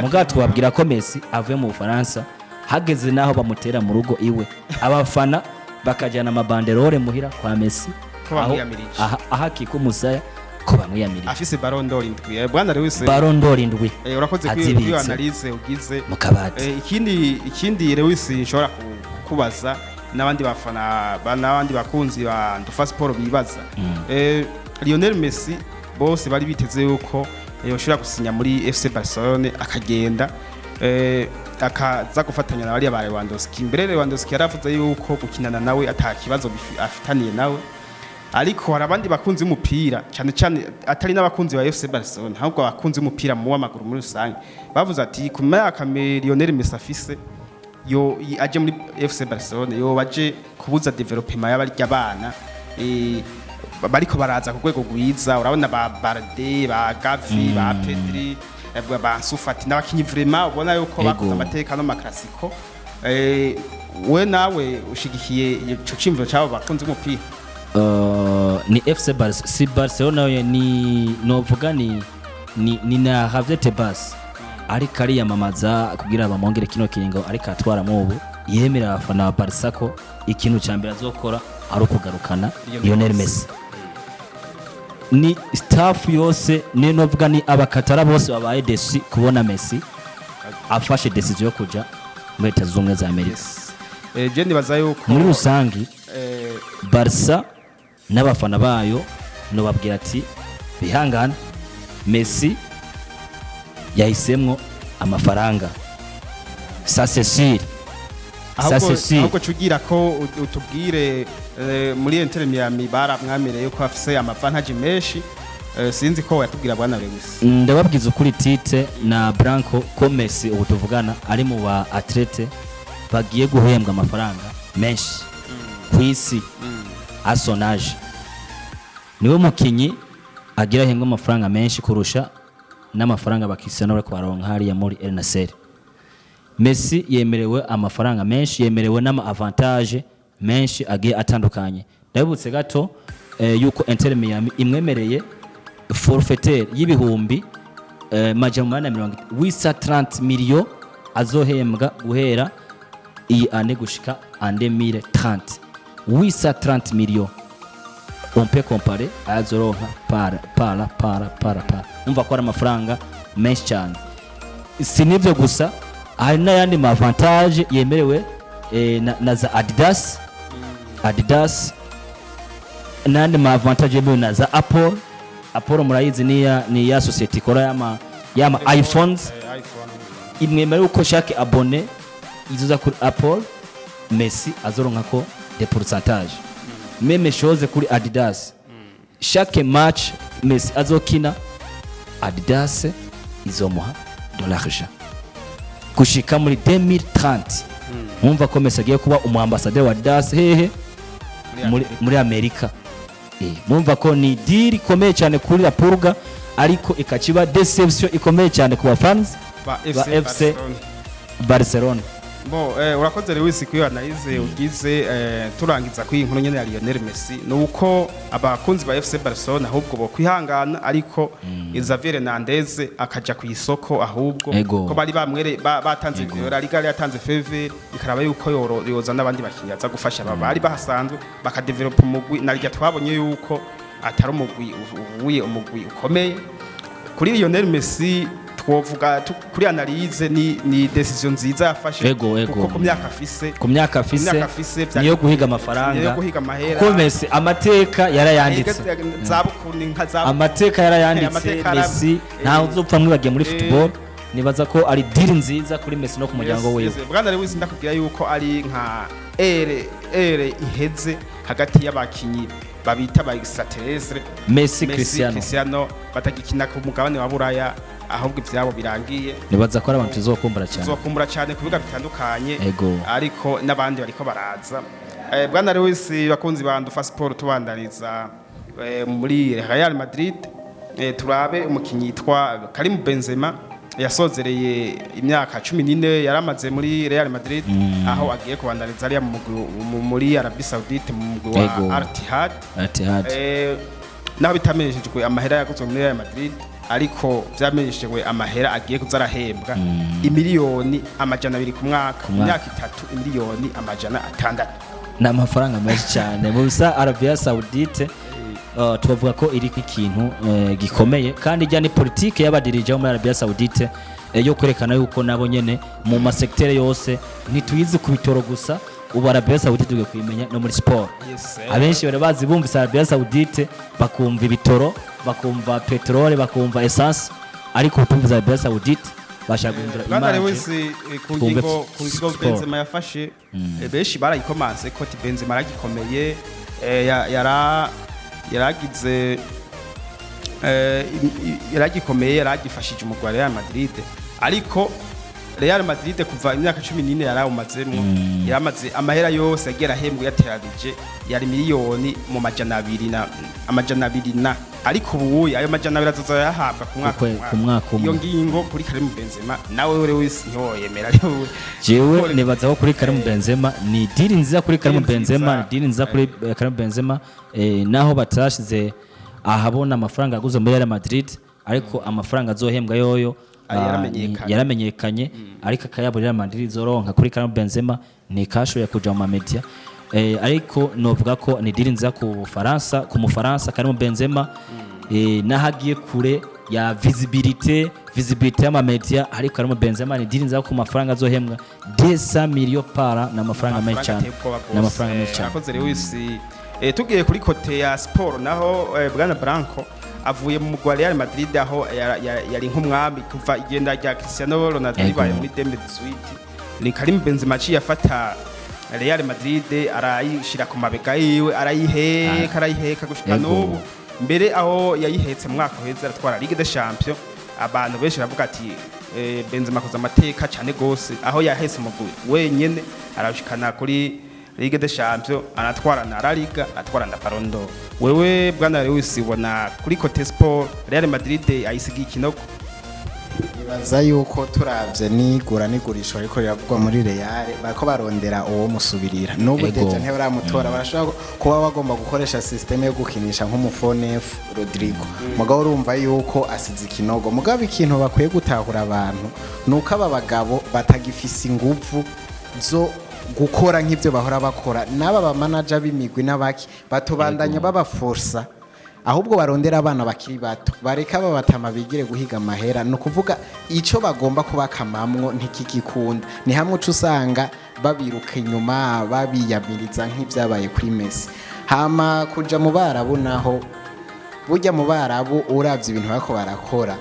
Mugato wabwira ko Messi avuye mu Faransa hageze naho bamutera mu rugo iwe, abafana bakajana amabanderore muhira kwa Messi aha kiko musaya ko bamwiyamirije. Afise Ballon d'Or 7. Bwana Lewis Ballon d'Or 7. Urakoze kwiyo analyse ugize mu kabati. Ikindi Lewis nshobora kukubaza n'abandi bafana n'abandi bakunzi ba Ndufacom bibaza Lionel Messi bose bari biteze yuko yoshobora gusinya muri FC Barcelona akagenda akaza gufatanya na bari ba Lewandowski. Mbere Lewandowski yaravuze yuko gukinana nawe atakibazo afitaniye nawe, ariko hari abandi bakunzi umupira cyane cyane atari n'abakunzi ba FC Barcelona ahubwo abakunzi umupira mu w'amaguru muri rusange bavuze ati ku myaka Lionel Messi afise yo aje muri FC Barcelona yo baje kubuza development y'abarya abana bariko baraza ku rwego rwiza. Urabona ba Barde, ba Gavi, ba Pedri, ba Sufati n'abakinyi vraiment ubona yuko bakoze amateka no maklasiko. We nawe ushigikiye ico cimviro cyabo bakunze umupira? Ni FC Barcelona ni novuga ni na Javier Bas ariko ariyamamaza kugira bamongere kino kiringo ariko atwara mu ubu yemera abafana ba Barca ko ikintu cyambere azokora ari ukugarukana Lionel Messi. Ni staff yose ni novuga ni abakatara bose babaye desi kubona Messi afashe decision yo kuja muri Leta Zunze Ubumwe za Amerika. Je nibaza yuko muri rusangi Barca n'abafana bayo no babwira ati bihangana Messi yahisemwo amafaranga ça c'est sûr ahubwo cugira ko utubwire muri Inter Miami baramwamereye ko afise amavantage menshi sinzi ko yatubwira bwana Lewis. Ndababwiza ukuri Tite na Branco ko Messi ubu tuvugana ari mu ba athlete bagiye guhembwa amafaranga menshi kwisi asonage. Niwe mukinyi agira hembwa amafaranga menshi kurusha n'amafaranga bakisana bari kwaronka hariya muri El Nassr. Messi yemerewe amafaranga menshi, yemerewe n'ama avantage menshi agiye atandukanye. Ndabutse gato yuko Inter Miami imwemereye forfaitaire y'ibihumbi majana 830 million azohembwa guhera iyi ane gushika en 2030. 830 millions. On peut comparer azoronka para umva ko ari amafaranga menshi cyane. Sinivyo gusa hari n'ayandi ma avantage yemerewe na za Adidas n'andi ma avantage yemerewe na za Apple murayizi ni ya society ikora yama iPhones imwemerewe uko chaque abonné izoza kuri Apple Messi azoronka ko des pourcentages. Même chose kuri Adidas. Chaque match Messi azokina Adidas izomuha de l'argent gushika muri 2030. Mwumva ko Messi agiye kuba umwambassadeur wa Adidas hehe muri Amerika. Mwumva ko ni deal ikomeye cyane kuri la Purga ariko ikaciba deception ikomeye cyane ku bafans ba FC Barcelona. Urakoze Lewis kuyo analize ugize turangiza kuri inkuru nyene ya Lionel Messi nuko abakunzi ba FC Barcelona ahubwo bo kwihangana ariko Xavi Hernandez akaja ku isoko ahubwo ko bari bamwere batanze La Liga yatanze favor ikaraba yuko yoza n'abandi bakinya za gufasha bari bahasanzwe bakadevelop umugwi narya twabonye yuko atari umugwi ukomeye kuri Lionel Messi. Twovuga kuri analyse ni decision nziza yafashe kuko ku myaka afise niyo guhiga amafaranga ko Messi amateka yarayanditse Messi nta uzopfa mwibagiye muri football. Nibaza ko ari deal nziza kuri Messi no ku muryango wewe. Bwana Lewis ndakubwira yuko ari nka ere iheze hagati y'abakinyi babita ba extraterrestre Messi Cristiano batagikina ku mugabane wa Buraya ahubwo ivyabo birangiye. Nibaza ko ari abantu tuzokumbura cyane ku biga bitandukanye ariko n'abandi bariko baraza. Bwana Lewis bakunzi ba Ndufacom tubandaniza muri Real Madrid turabe umukinyi yitwa Karim Benzema yasozereye imyaka 14 yaramaze muri Real Madrid aho agiye kubandaniza ari muri Arabie Saoudite mu mugwi wa Al-Ittihad. Naho bitamenyeshejwe amahera yaguzwe muri Real Madrid ariko vyamenyeshejwe amahera agiye kuzarahembwa imiliyoni amajana 2 ku mwaka imyaka 3 imiliyoni amajana 6 na amafaranga menshi cyane mu bisa Arabie Saoudite. Tubavuga ko iri ikintu gikomeye kandi ijya ni politique y'abadirija muri Arabie Saoudite yo kwerekana yuko nabo nyene mu masektere yose ntituyizi ku bitoro gusa ubu Arabia Saoudite tugiye kuyimenya no muri sport. Abenshi bari bazi bumvise Arabia Saoudite bakumva ibitoro, bakumva petrole, bakumva essence, ariko utumvise Arabia Saoudite bashaka guhindura image. Wese ku ngingo Benzema yafashe benshi barayikomanze ko Benzema aragikomeye, yaragikomeye, yaragifashije umugwa Real Madrid, ariko Real Madrid kuva imyaka 14 yarawumazemo, yaramaze amahera yose agera hembwe yaterarije yari miliyoni mu majana 200 na ariko ubu ayo majana 200 azoza yahabwa ku mwaka. Iyo ngingo kuri Karim Benzema nawe uri wese ntiwoyemera. Jewe nibaza ko kuri Karim Benzema ni diri nziza kuri Karim Benzema, ni diri nziza kuri Karim Benzema, naho batashize ahabona amafaranga aguze muri Real Madrid, ariko amafaranga azohembwa yoyo yaramenyekanye, ariko akayabo Real Madrid zoronka kuri Karim Benzema ni kashoye kuja mu media, ariko novuga ko ni diri nziza ku Mufaransa Karim Benzema, nahagiye kure ya visibility y'ama media, ariko Karim Benzema ni diri nziza ku mafaranga azohembwa 200 millions para na mafaranga menshi cyane, akoze Lewis. Tugiye kuri kote ya sport naho bwana Branco avuye mu mugwa Real Madrid aho yari nk'umwami kuva igenda rya Cristiano Ronaldo ribaye muri 2018, ni Karim Benzema yafata Real Madrid arayishira ku mabega yiwe, arayiheka gushika n'ubu, mbere aho yayihetse mu mwaka uheze aratwara Ligue des Champions. Abantu benshi bavuga ati Benzema koza amateka cyane gose, aho yahese umugwi wenyene arashikana kuri Ligue des Champions, anatwara na La Liga, atwara na Ballon d'Or. Wewe bwana Lewis ubona kuri kote sport Real Madrid ayisigiye ikinogo? Ibaza yuko turavye nigura nigurisho ariko riravugwa muri Real bariko barondera uwo musubirira, n'ubu deja ntibaramutora, barashobora kuba bagomba gukoresha system yo gukinisha nk'umufonef Rodrigo, mugabo urumva yuko asize ikinogo. Mugabo ikintu bakwiye gutahura abantu nuko aba bagabo batagifise inguvu zo gukora nk'ibyo bahora bakora, n'aba ba manager b'imigwi n'abaki batubandanya babaforsa, ahubwo barondera abana bakiri bato bareka babatama bigire guhiga amahera, no kuvuga ico bagomba kubakamamwo ntikikikunda. Ni hamwe uca usanga babiruka inyuma babiyamiriza nk'ibyabaye kuri Messi. Hama kuja mu Barabu naho, burya mu Barabu uravye ibintu bako barakora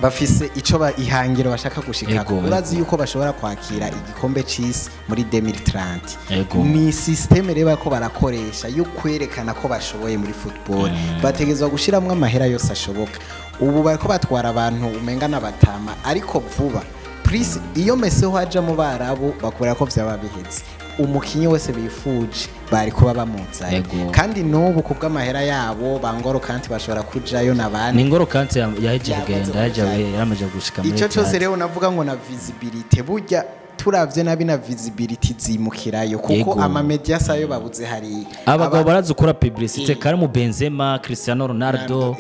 bafise ico ihangiro bashaka gushikako, urazi yuko bashobora kwakira igikombe c'isi muri 2030. Ni systeme reba ko barakoresha yo kwerekana ko bashoboye muri football, bategezwa gushiramwe amahera yose ashoboka. Ubu bariko batwara abantu umenga n'abatama, ariko vuba please iyo Messi ho aja mu Barabu bakora ko vyaba biheze, umukinyi wese bifuje bari kuba bamuzaye, kandi n'ubu kubw'amahera yabo bangoro kanti bashobora kujayo nabandi. Ni ngoro kanti yaheje kugenda yaramaje gushika muri ico cyose. Rero navuga ngo na visibility, burya turavye nabi na visibility zimukirayo, kuko ama media sayo babuze hari abagabo barazukora publicité. Karim Benzema, Cristiano Ronaldo,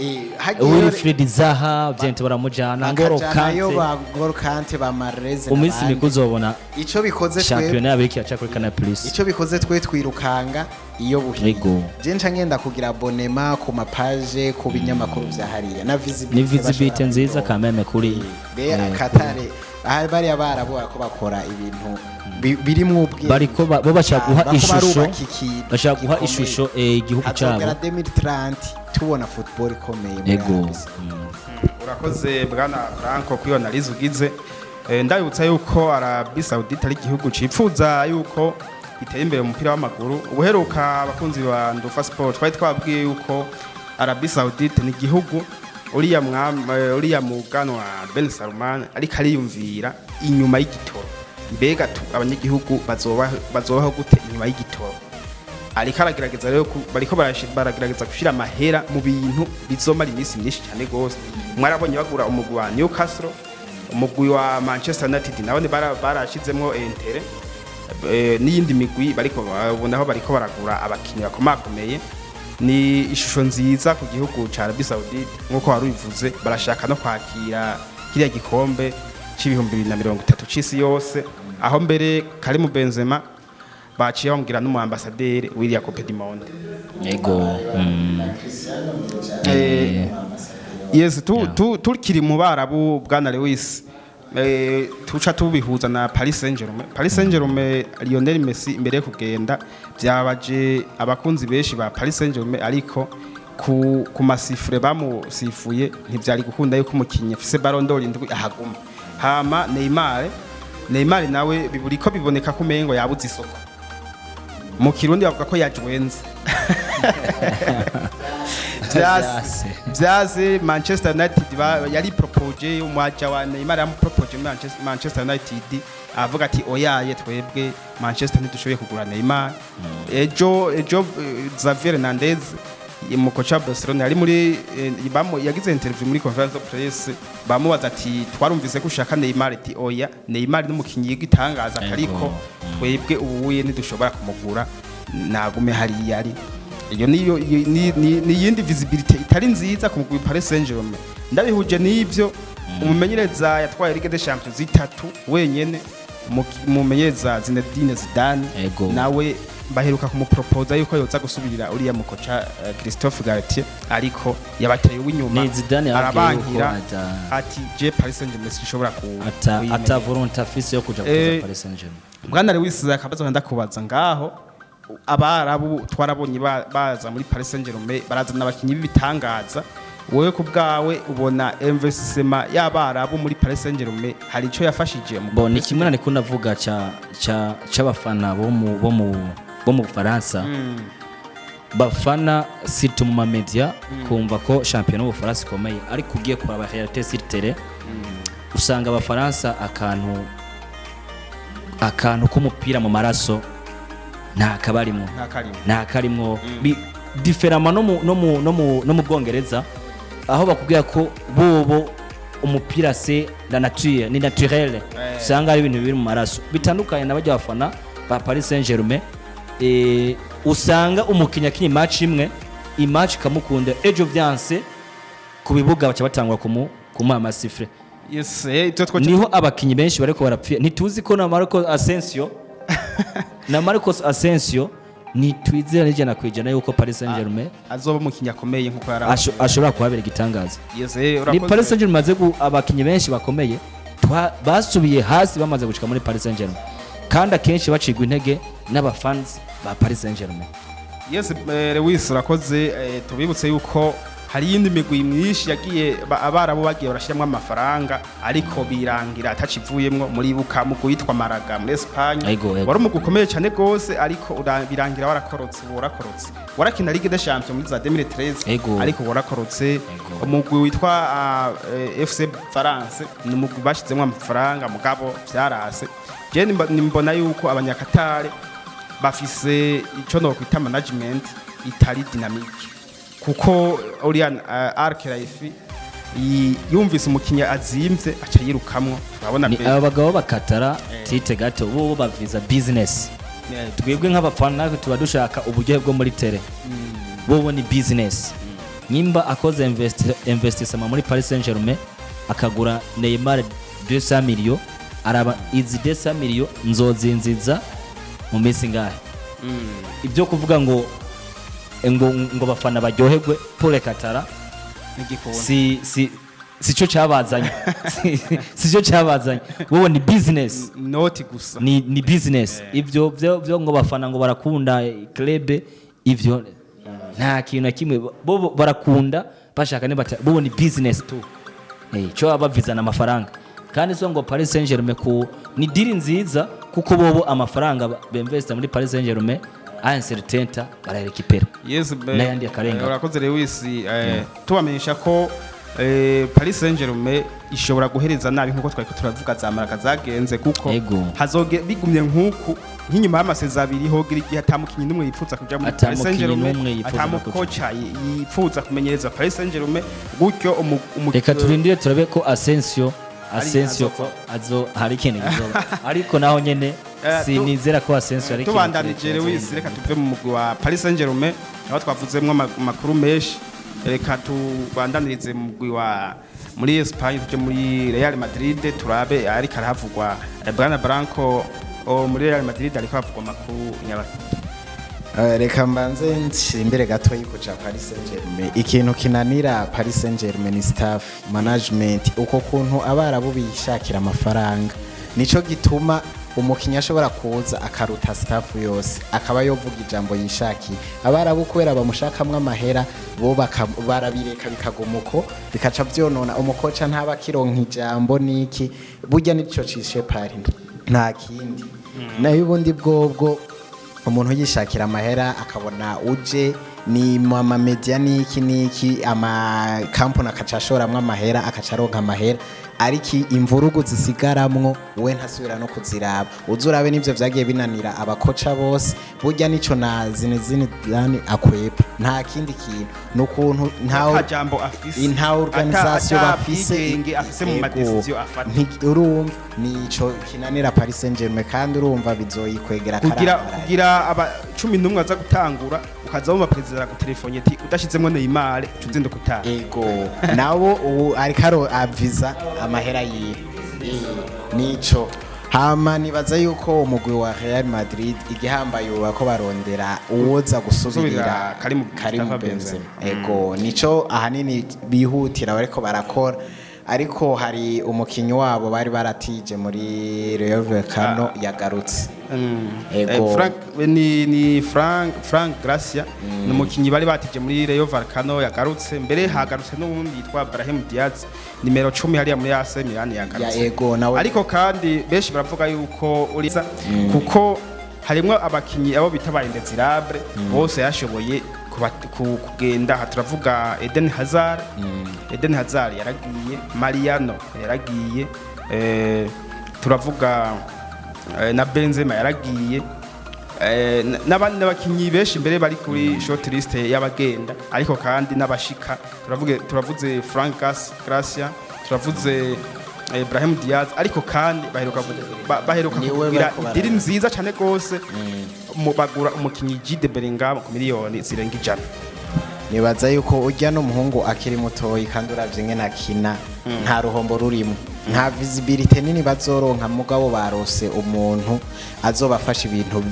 Wilfried Zaha byente baramujana, ngoro kante ba Marez, umisi mikuzobona ico bikoze championnat abiki acha kuri Canal Plus, ico bikoze twe twirukanga iyo buhigo. Je nca ngenda kugira abonema ku mapage ku binyamakuru vya hariya, na visibility nziza kameme kuri Katare. Aha bari Abarabu ko bakora ibintu birimwo ubwenge, bariko bo bashaka guha ishusho igihugu cyabo. 2030 tubona football ikomeye. Urakoze bwana Branco kuri analyse ugize. Ndabutsa yuko Arabia Saoudite ari igihugu cipfuza yuko iteye imbere mu mupira w'amaguru. Ubuheruka abakunzi ba Ndufacom twari twabwiye yuko Arabia Saoudite ni igihugu uriya muganwa Ben Salman ariko ariyumvira inyuma y'igitoro, mbega abanyagihugu bazobaho gute inyuma y'igitoro. Ariko aragerageza rero bariko baragerageza gushira amahera mu bintu bizomara iminsi myinshi cyane gose. Mwarabonye bagura umugwi wa Newcastle, umugwi wa Manchester United nabone barashizemwo intere, n'iyindi migwi bariko babonaho bariko baragura abakinyi bakomakomeye. Ni ishusho nziza ku gihugu ca Arabia Saoudite, nkuko warubivuze barashaka no kwakira kiriya gikombe c'2030 c'isi yose, aho mbere Karim Benzema baciye bamubwira n'umu ambassadeur w'iriya Coupe du Monde. Yes, tukiri mu Barabu bwana Lewis, tuca tubihuza na Paris Saint-Germain. Paris Saint-Germain Lionel Messi imbere yo kugenda byabaje abakunzi benshi ba Paris Saint-Germain, ariko ku masifure bamusifuye ntivyari gukunda yuko umukinyi afise Ballon d'Or indwi ahaguma. Hama Neymar nawe biburiko biboneka ko mengo yabuze isoko. Mu Kirundi bavuga ko yajwenze. Vyaze Manchester United yari propose umwaja wa Neymar propose Manchester United avuga ati oyaye twebwe Manchester ntidushoboye kugura Neymar. Ejo Xavi Hernandez umukocha wa Barcelona ari muri yagize interview muri conference of press, bamubaza ati twarumvise ko ushaka Neymar, ati oya Neymar n'umukinyi y'igitangaza ariko twebwe ubuye ntidushobora kumugura nagume hari yari. Iyo ni yindi visibility itari nziza ku mugwi Paris Saint-Germain. Ndabihuje n'ivyo umumenyereza yatwaye Ligue des Champions 3 wenyene, umumenyereza Zinedine Zidane nawe baheruka kumupropose yuko yoza gusubirira uriya mukocha Christophe Galtier, ariko yabateye w'inyuma arabankira ati je Paris Saint-Germain sishobora ata volonté afise yo kuja kuza Paris Saint-Germain. Bwana Lewis akabazo ndakubaza ngaho, abarabu twarabonye baza muri Paris Saint-Germain barazana abakinyi b'ibitangaza, wewe ku bwawe ubona investissement y'abarabu muri Paris Saint-Germain hari ico yafashije mu bo? Ni kimwe nariko ndavuga c'abafana bo mu Bufaransa bafana surtout mu media kumva ko champion mu Bufaransa ikomeye, ariko ugiye kuraba réalité sur terrain usanga abafaransa akantu k'umupira mu maraso nta karimwo diferama no mu Bwongereza, aho bakubwira ko bobo umupira c'est la nature, ni naturel, usanga ari ibintu biri mu maraso bitandukanye n'abajya bafana ba Paris Saint-Germain. Usanga umukinya kinyi match imwe imatch kamukunda ejo vyanse ku bibuga baca batangwa kumuha amasifre. Yes, niho abakinyi benshi bariko barapfira. Ntituzi ko na Marcos Asensio ni twizera n'ijana kwijana yuko Paris Saint-Germain azoba umukinya akomeye nkuko yari ashobora kuhabera igitangaza. Yes, ni Paris Saint-Germain maze abakinyi benshi bakomeye basubiye hasi bamaze gushika muri Paris Saint-Germain, kandi akenshi bacigwa intege n'abafans ba Paris Saint-Germain. Yes, Lewis urakoze. Tubibutse yuko hari yindi migwi myinshi yagiye abarabu bagiye barashiramo amafaranga ariko birangira atacivuyemwo. Muri buka mu kwitwa Maraga muri Espagne wari mu gukomeye cyane gose, ariko birangira warakorotse warakina Ligue des Champions muri za 2013 ariko warakorotse. Umugwi witwa FC France ni umugwi bashizemo amafaranga mugabo vyarase. Je nimbona yuko abanyakatare bafise ico no kwita management itari dynamique, kuko Orian Arkelaifi yumvise umukinya azimvye aca yirukamwo. Urabona ni abagabo bakatara tite gato bo baviza business. Twebwe nk'abafana natwe tuba dushaka uburyo bwo muri tele, bo ni business. Nyimba akoze investissement muri Paris Saint-Germain akagura Neymar 200 millions, araba izi 200 millions nzozinziza mu minsi ngahe. Ibyo kuvuga ngo bafana baryoherwe pole katara sico cyabazanye sico cyabazanye, wowe ni business not gusa ni business. Ibyo byo ngo bafana ngo barakunda club, ivyo nta kintu na kimwe bo barakunda bashaka ne bo ni business tu. Cyo abavizana amafaranga, kandi so ngo Paris Saint-Germain ku ni deal nziza, kuko bobo amafaranga bemvesta muri Paris Saint-Germain aincertainta bararekipera. Yes, n'ayandi akarenga. Urakoze Lewis. Tubamenyesha ko Paris Saint-Germain ishobora guhereza nabi nkuko twari turavuga za Maraga zagenze, kuko hazoge bigumye nkuko nk'inyuma y'amaseza abiri hogira igihe atamukinyi numwe yipfuza kuja muri Paris Saint-Germain, atamukocha yipfuza kumenyereza Paris Saint-Germain, gutyo reka turindire turabe ko Asensio azo hari ikintu gizoba ariko naho nyene sinizera ko Asensio ari ikintu. Tubandanije Lewis, reka tuve mu mugwi wa Paris Saint-Germain aho twavuzemwo amakuru menshi. Reka tubandanirize mu mugwi wa muri Espagne tuje muri Real Madrid turabe ariko arahavugwa Branco muri Real Madrid ariko havugwa amakuru nyabaki. reka mbanze nsimbire gato yikuca Paris Saint-Germain. Ikintu kinanira Paris Saint-Germain ni staff management, uko kuntu abarabu bishakira amafaranga nico gituma umukinnyi ashobora kuza akaruta staff yose akaba yovuga ijambo yishakiye. Abarabu kubera bamushakamwe amahera bo barabireka bikagumuko bikaca vyonona umukoca ntaba kironka ijambo niki burya nico cishe Paris nta kindi. Nayo ubundi bwobwo umuntu yishakira amahera akabona uje ni mama media niki ama kampuni akacashoramwe amahera akacaronka amahera, ariko imvurugu zisigaramwo we ntasubira no kuziraba. Uzurabe nivyo vyagiye binanira abakoca bose burya nico na zine yani akwepa nta kindi kintu nukuntu nta jambo afise nta organisation bafise afise mu madecision afata urumva nico kinanira Paris Saint-Germain kandi urumva bizoyikwegera kugira aba 11 aza gutangura ukaza mu president ku telefone ati udashizemwe Neymar tuzinda kutanga ego nabo ubu arikaro aviza amahera yi nico hama nibaza yuko umugwi wa Real Madrid igihambaye ubako barondera uwoza gusubirira Karim Benzema. Ego nico ahanini bihutira bariko barakora, ariko hari umukinyi wabo bari baratije muri Rayo Vallecano yagarutse. Ego Frank Gracia n'umukinyi bari batije muri Rayo Vallecano yagarutse, mbere hagarutse n'ubundi yitwa Brahim Diaz nimero 10 hariya muri AC Milan yagarutse. Ego nawe ariko kandi benshi baravuga yuko uriza kuko harimwo abakinyi abo bita ba indesirable bose yashoboye kugenda. Turavuga Eden Hazard yaragiye, Mariano yaragiye, turavuga na Benzema yaragiye, n'abandi bakinyi benshi mbere bari kuri short list y'abagenda, ariko kandi n'abashika turavuze Frank Gracia, turavuze Ibrahim Diaz, ariko kandi baheruka kugira idiri nziza cyane gose bagura umukinyi Jude Bellingham ku miliyoni zirenga 100. Nibaza yuko ujya n'umuhungu akiri mutoyi kandi uravye ngene akina nta ruhombo rurimo, nta visibility nini bazoronka, mugabo barose umuntu azobafasha ibintu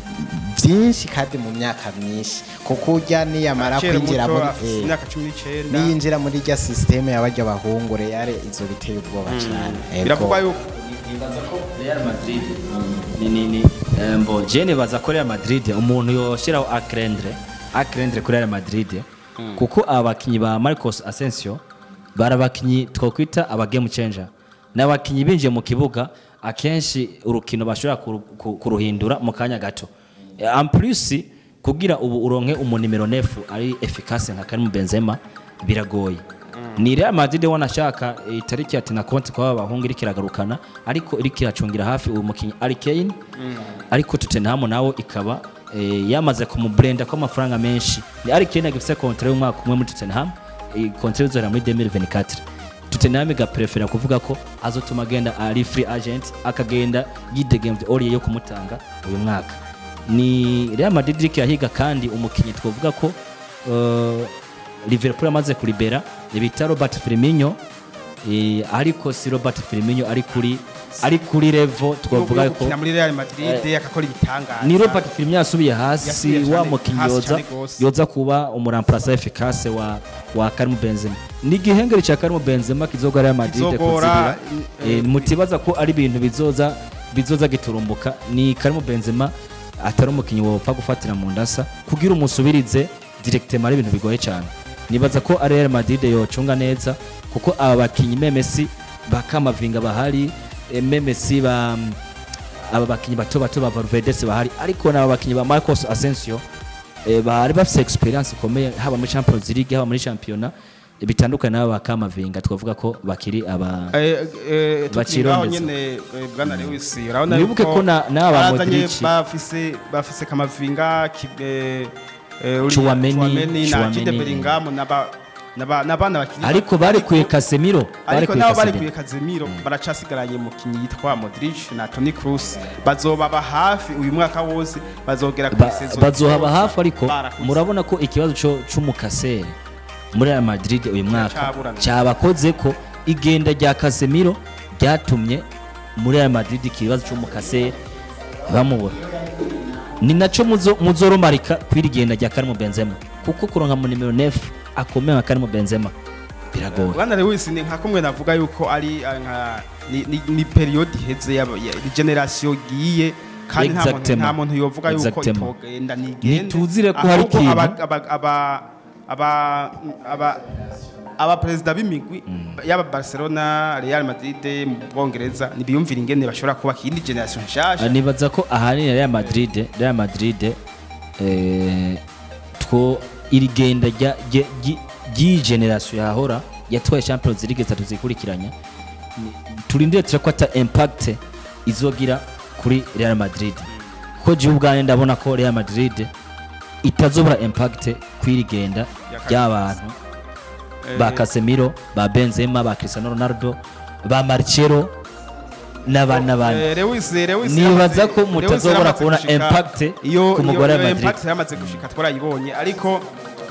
byinshi kandi mu myaka myinshi, kuko ujya niyamara kwinjira muri imyaka 19 niyinjira muri rya system y'abajya bahungu Real izo biteye ubwoba cyane. Biravuga yuko nibaza ko Real Madrid ni mbo jene baza ko Real Madrid umuntu yoshiraho akrendre kuri Real Madrid kuko abakinyi ba Marcos Asensio barabakinyi twokwita aba game changer, n'abakinyi binje mu kibuga akenshi urukino bashobora kuruhindura mu kanya gato. En plus kugira ubu uronke umunimero 9 ari efficace nka Karim Benzema biragoye. Ni Real Madrid wanashaka itariki ati na konti kwa bahungu iri kiragarukana, ariko iri kiracungira hafi uwo mukinyi ari Kane, ariko Tottenham nawo ikaba yamaze kumubrenda kwa amafaranga menshi. Ni ari Kane agifise contrat y'umwaka umwe muri Tottenham, contrat izora muri 2024. Tottenham igaprefera kuvuga ko azotuma agenda ari free agent, akagenda yidegemvye oriye yo kumutanga uyu mwaka. Ni Real Madrid kiyahiga kandi umukinyi twovuga ko Liverpool amaze kuribera bita Robert Firmino, ariko si Robert Firmino ari kuri level twavuga ko muri Real Madrid yakakora ibitangaza. Ni Robert Firmino yasubiye hasi wa mukinyi yoza kuba umuramplacer efficace wa Karim Benzema. Ni gihengeri cha Karim Benzema kizoga Real Madrid kuzibira mutibaza ko ari ibintu bizoza giturumbuka. Ni Karim Benzema atari umukinyi wopfa gufatira mu ndasa kugira umusubirize directement ari ibintu bigoye cyane. Nibaza ko Real Madrid yocunga neza kuko aba bakinyi Messi bakamavinga bahari, Messi aba bakinyi bato ba Valverde bahari, ariko n'aba bakinyi ba Marcos Asensio bari bafite experience ikomeye haba muri Champions League haba muri championnat bitandukanye n'aba bakamavinga twavuga ko bakiri aba bakirondeza nyene bwana Lewis urabona nibuke ko n'aba Modric bafise kamavinga Chouameni na Jude Bellingham n'abana bakinyi, ariko bari kuye Casemiro baracasigaranye mu kinyi yitwa Modric na Toni Kroos. Bazobaba hafi uyu mwaka wose, bazogera ku season bazohaba hafi, ariko murabona ko ikibazo c'umukasere muri Real Madrid uyu mwaka cyabakoze ko igenda rya Casemiro ryatumye muri Real Madrid ikibazo c'umukasere bamubura. ni naco muzoromarika kwirigenda rya Karim Benzema kuko kuronka mu nimero 9 akomeye nka Karim Benzema biragoye. Bwana Lewis ni nka kumwe navuga yuko ari ni period iheze ya generation giye kandi nta muntu yovuga yuko itogenda nigende nituzire ko hari kintu aba president b'imigwi yaba Barcelona, Real Madrid mu Bwongereza nibiyumvira ingene bashobora kuba kindi generation nshasha. Nibaza ko ahari Real Madrid two irigenda rya generation yahora yatwaye Champions League 3 zikurikiranya turindire ko ata impact izogira kuri Real Madrid ko je ubwane ndabona ko Real Madrid itazobura impact kwirigenda y'abantu ba Casemiro, ba Benzema, ba Cristiano Ronaldo, ba Marcelo n'abandi. Nibaza ko mutazobora kubona impact ku mugore wa Madrid. Impact yamaze gushika twarayibonye ariko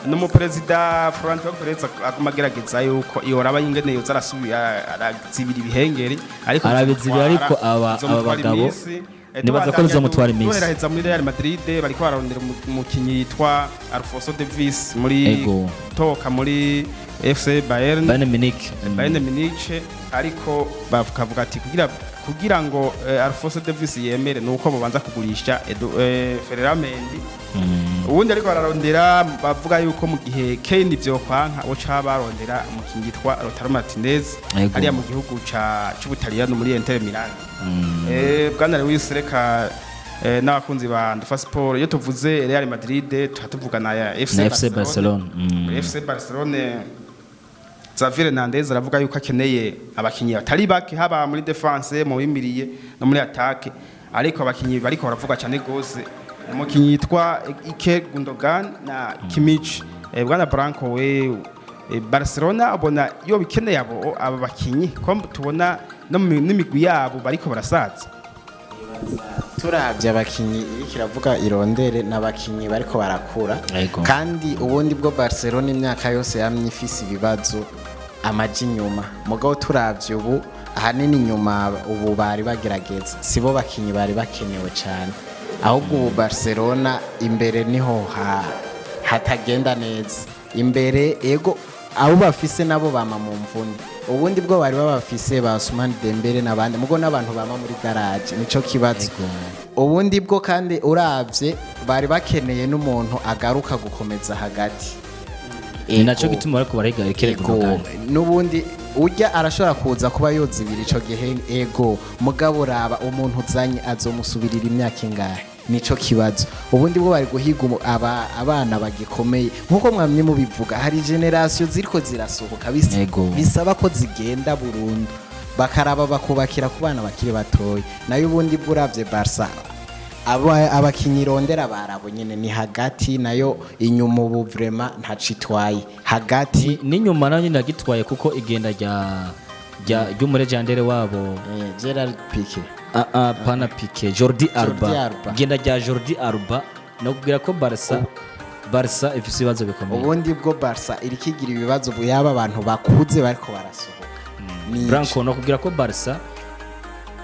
no mu president Florentino Perez akumagerageza yuko yoraba ingene yoza arasubira arazibira ibihengeri ariko aba bagabo nibaza ko bizomutwara iminsi. Duheraheza muri Real Madrid bariko bararondera umukinyi yitwa Alfonso Davies muri toka muri FC Bayern Munich ariko bavuga ati kugira ngo Alfonso Davies yemere nuko babanza kugurisha Ferland Mendy. Ubundi ariko bararondera bavuga yuko mu gihe Kane byo kwanka oca barondera umukinyi yitwa Lautaro Martinez ari mu gihugu c'Ubutaliyano muri Inter Milan. Bwana Lewis reka n'abakunzi ba Ndufacom iyo tuvuze Real Madrid tuhatuvugana ya FC Barcelona. FC Barcelona Xavier Hernandez aravuga yuko akeneye abakinyi batari bake haba muri defense mu bimiriye no muri attaque ariko abakinyi bariko baravuga cyane gose umukinyi yitwa Ike Gundogan na Kimmich. Bwana Branco we Barcelona abona yo bikeneye abo bakinyi ko tubona no n'imigwi yabo bariko barasaza. Turavye abakinyi kiravuga irondere n'abakinyi bariko barakura kandi ubundi bwo Barcelona imyaka yose yamyifise ibibazo amaji nyuma mugabo turavye ubu ahanini nyuma ubu bari bagerageza sibo bakinyi bari bakenewe cyane ahubwo ubu Barcelona imbere niho hatagenda neza imbere ego abo bafise nabo bama mu mvune ubundi bwo bari babafise ba Ousmane Dembele nabandi mugo nabantu bama muri garage nico kibazo ubundi bwo kandi uravye bari bakeneye n'umuntu agaruka gukomeza hagati naco gituma bariko bariga ekerego n'ubundi urya arashobora kuza kuba yozibira ico gihe ego mugabo raba umuntu uzanye azomusubirira imyaka ingahe nico kibazo ubundi bwo bari guhiga abana bagikomeye nkuko mwamye mubivuga hari generation ziriko zirasohoka bisaba ko zigenda burundu bakaraba bakubakira ku bana bakiri batoyi nayo ubundi bwo uravye Barca abakinyi rondera barabo nyene ni hagati nayo inyuma ubu vraiment ntacitwaye hagati n'inyuma nayo nyine gitwaye kuko igenda ry'umurejandere wabo Gerard Piqué pana Piqué Jordi Alba igenda rya Jordi Alba no kugira ko Barca ifise ibibazo bikomeye ubundi bwo Barca irikigira ibibazo buyaba abantu bakuze bariko barasohoka Branco no kugira ko Barca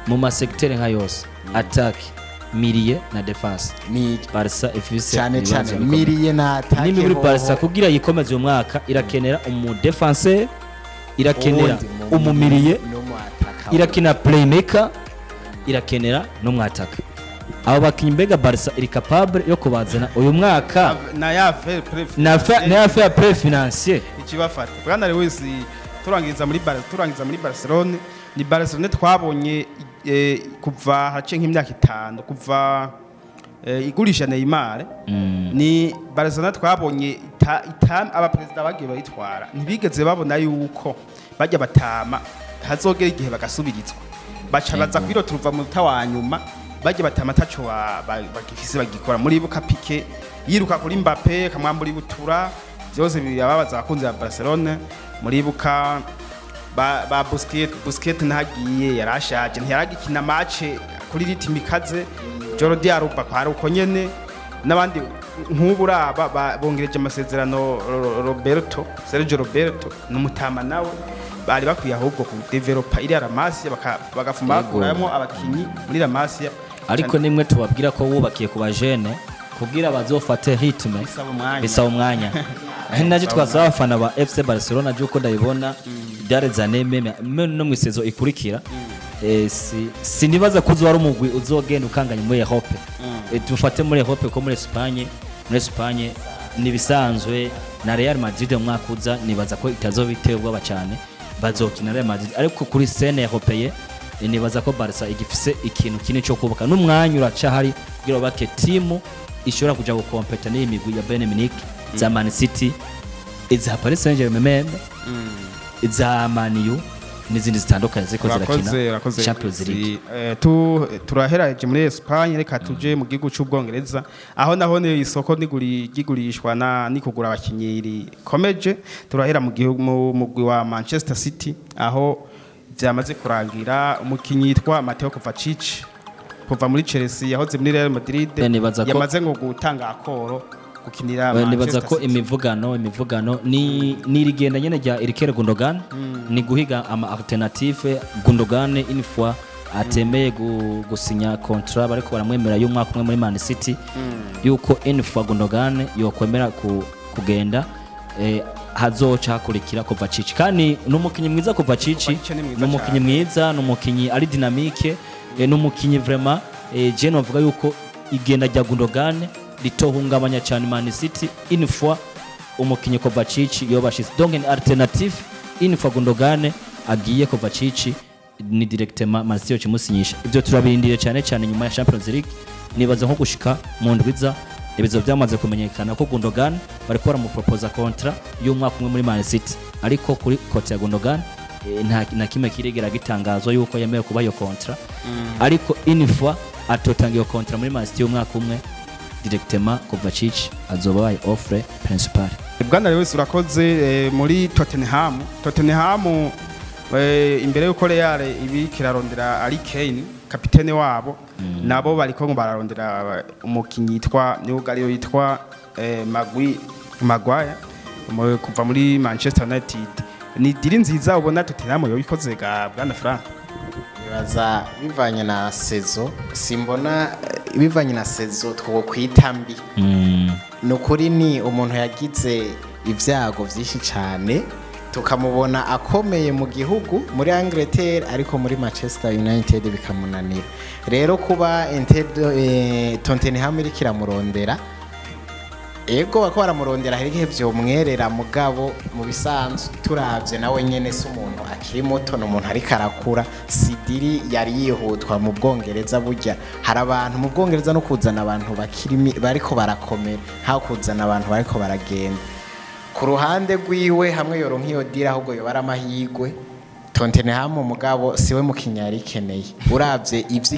mu masecteur nka yose attaque milieu na defense ni Barca ifise cyane milieu na attaque ni muri Barca kugira yikomeze umwaka irakenera umu defenseur irakenera umu milieu irakenera playmaker irakenera no mwataka abo bakinyi mbega Barca iri capable yo kubazana uyu mwaka na ya fair play financier ikibafata Bwana Lewis turangiza muri Barcelona ni Barcelona twabonye kuva hace nk'imyaka 5 kuva igurisha Neymar ni Barcelona twabonye aba president bagiye bayitwara ntibigeze babona yuko bajya batama hazogera igihe bagasubirizwa baca baza kwiro turuva mu tawanyuma bajye batama taco bagifise bagikora muri buka Piqué yiruka kuri Mbappé kamwambura ibutura byose birababaza abakunzi ba Barcelona muri buka ba Busquets ntagiye yarashaje ntiyaragikina match kuri ritimi kaze Jordi Alba kwari uko nyene nabandi nk'uburaba bongereje amasezerano Sergio Roberto n'umutama nawe bari bakwiye ahubwo ku developer iri Aramasia bagafuma bakuramo abakinyi muri Aramasia ariko nimwe tubabwira ko wubakiye ku bajene kugira bazofate ritme bisaba umwanya nacyo twasaba abafana ba FC Barcelona byuko ndabibona byareza nememe no mu isezo ikurikira sinibaza kuzo wari umugwi uzogenda ukanganya muri Europe dufate muri Europe ko muri Espagne nibisanzwe na Real Madrid umwaka uza nibaza ko itazobiterwa cyane bazokina Real Madrid ariko kuri scene européenne nibaza ko Barca igifise ikintu kinini cyo kubaka n'umwanya uracahari kugira bake timu ishobora kuja gukompeta n'imigwi ya Bayern Munich za Man City iza Paris Saint-Germain iza Man U n'izindi zitandukanye ziko zirakina Champions League turaheraje muri Espagne reka tuje mu gihugu cy'Ubwongereza aho naho ne isoko nigurishwa ni kugura abakinyiri komeje turahera mu gihugu mugwi wa Manchester City aho byamaze kurangira umukinyi yitwa Mateo Kovacic kuva muri Chelsea yahoze muri Real Madrid yamaze ngo gutanga akoro gukinira Manchester nibaza ko imivugano ni rigenda nyene rya Ilkay Gundogan ni guhiga ama alternative Gundogan une fois atemeye gusinya contrat bariko baramwemera y'umwaka umwe muri Man City yuko une fois Gundogan yokwemera kugenda hazoca hakurikira Kovacic kandi n'umukinyi mwiza Kovacic n'umukinyi mwiza n'umukinyi ari dynamique n'umukinyi vraiment je novuga yuko igenda rya Gundogan litohungabanya cyane Man City une fois umukinyi Kovacic yobashise donc une alternative une fois Gundogan agiye Kovacic ni directement Man City yokimusinyisha ibyo turabirindire cyane nyuma ya Champions League nibaza nko gushika mu ndwiza ibizo byamaze kumenyekana ko Gundogan bariko baramupropose contrat y'umwaka umwe muri Man City ariko kuri kote ya Gundogan nta kimwe kirigera gitangazwa yuko yemewe kuba yo contrat ariko une fois atotanga iyo contrat muri Man City y'umwaka umwe directement Kovacic azoba baye offre principal. Bwana Lewis urakoze muri Tottenham imbere yuko Real ibi kirarondera Ali Kane kapitene wabo nabo bariko ngo bararondera umukinyi yitwa Ngayo yitwa Maguire kuva muri Manchester United ni diri nziza ubona Tottenham yobikoze ga Bwana Frank bibaza bivanye na sezo simbona bivanye na sezo two kwitambi nukuri ni umuntu yagize ivyago vyinshi cyane tukamubona akomeye mu gihugu muri Angleterre ariko muri Manchester United bikamunanira rero kuba Tottenham iri kiramurondera ego bako baramurondera hari igihe vyomwerera mugabo mu bisanzwe turavye nawe nyene se umuntu akiri muto n'umuntu ari karakura sidiri yari yihutwa mu Bwongereza burya hari abantu mu Bwongereza no kuzana abantu bariko barakomera ha kuzana abantu bariko baragenda ku ruhande rwiwe hamwe yoronka iyo dira ahubwo yo baramahigwe Tottenham mugabo siwe mukinyari ikeneye uravye ivyo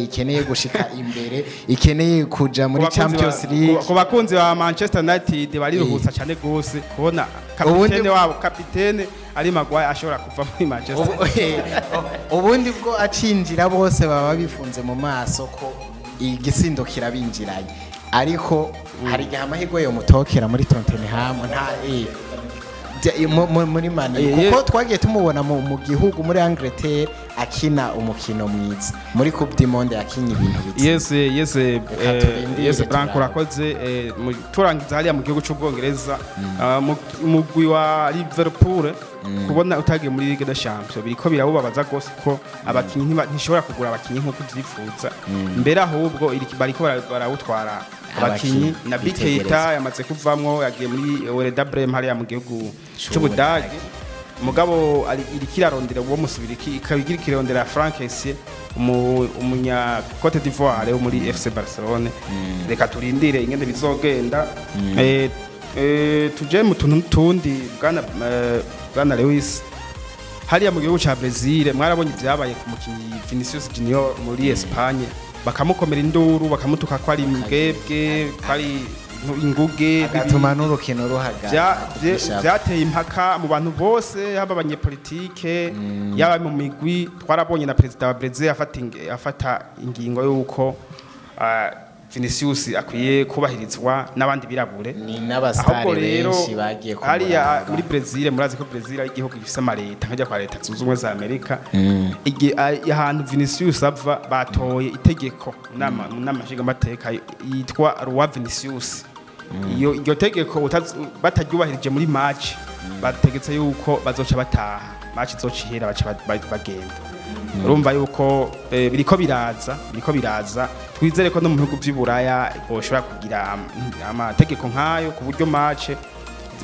ikeneye gushika imbere ikeneye kuja muri Champions League ku bakunzi ba Manchester United bariruhutsa cyane gose kubona kapitene ari Maguire ashobora kuva muri Manchester ubundi bwo acinjira bose baba bifunze mu maso ko igisindo kirabinjiranye ariko hari igihe amahirwe yo mutokera muri Tottenham nta muri mani kuko twagiye tumubona mu gihugu muri Angleterre akina umukino mwiza muri Coupe du Monde yakinye ibintu bitse yes branco rakoze turangiza hali mu gihugu cy'Ubwongereza mugwi wa Liverpool kubona utagiye muri Ligue des Champions biriko birabubabaza gose ko abakinyi ntishobora kugura abakinyi nkuko byifuza mbere ahubwo bariko barawutwara abakinyi na Bikeita yamaze kuvamwo yagiye muri Werder Bremen hali mu gihugu cy'Ubudage mugabo iri kirarondera uwo musubiriki ikabigira kirondera Frank Essien umunya Cote d'Ivoire muri FC Barcelone reka turindire ingende bizogenda tuje mu tuntu tundi bwana Lewis hariya mu gihugu ca Brazil mwarabonye byabaye ku mukinyi Vinicius Junior muri Espagne bakamukomera induru bakamutuka ko ari mbwebwe ari inguge bigatuma n'urukino ruhaga byateye impaka mu bantu bose haba abanyepolitike yaba mu migwi twarabonye na president wa Brazil afata ingingo yuko Vinicius akwiye kubahirizwa n'abandi birabure ni n'abastari benshi bagiye kumuraba hariya muri Brazil murazi ko Brazil ari igihugu gifise amareta nkajya kwa leta zunze ubumwe za Amerika ahantu Vinicius ava batoye itegeko n'amashinga amateka yitwa Roi Vinicius iyo tegeko bataryubahirije muri match bategetse yuko bazoca bataha match izocihera baca bagenda urumva yuko biriko biraza twizere ko no mu bihugu by'Iburaya boshobora kugira amategeko nkayo ku buryo match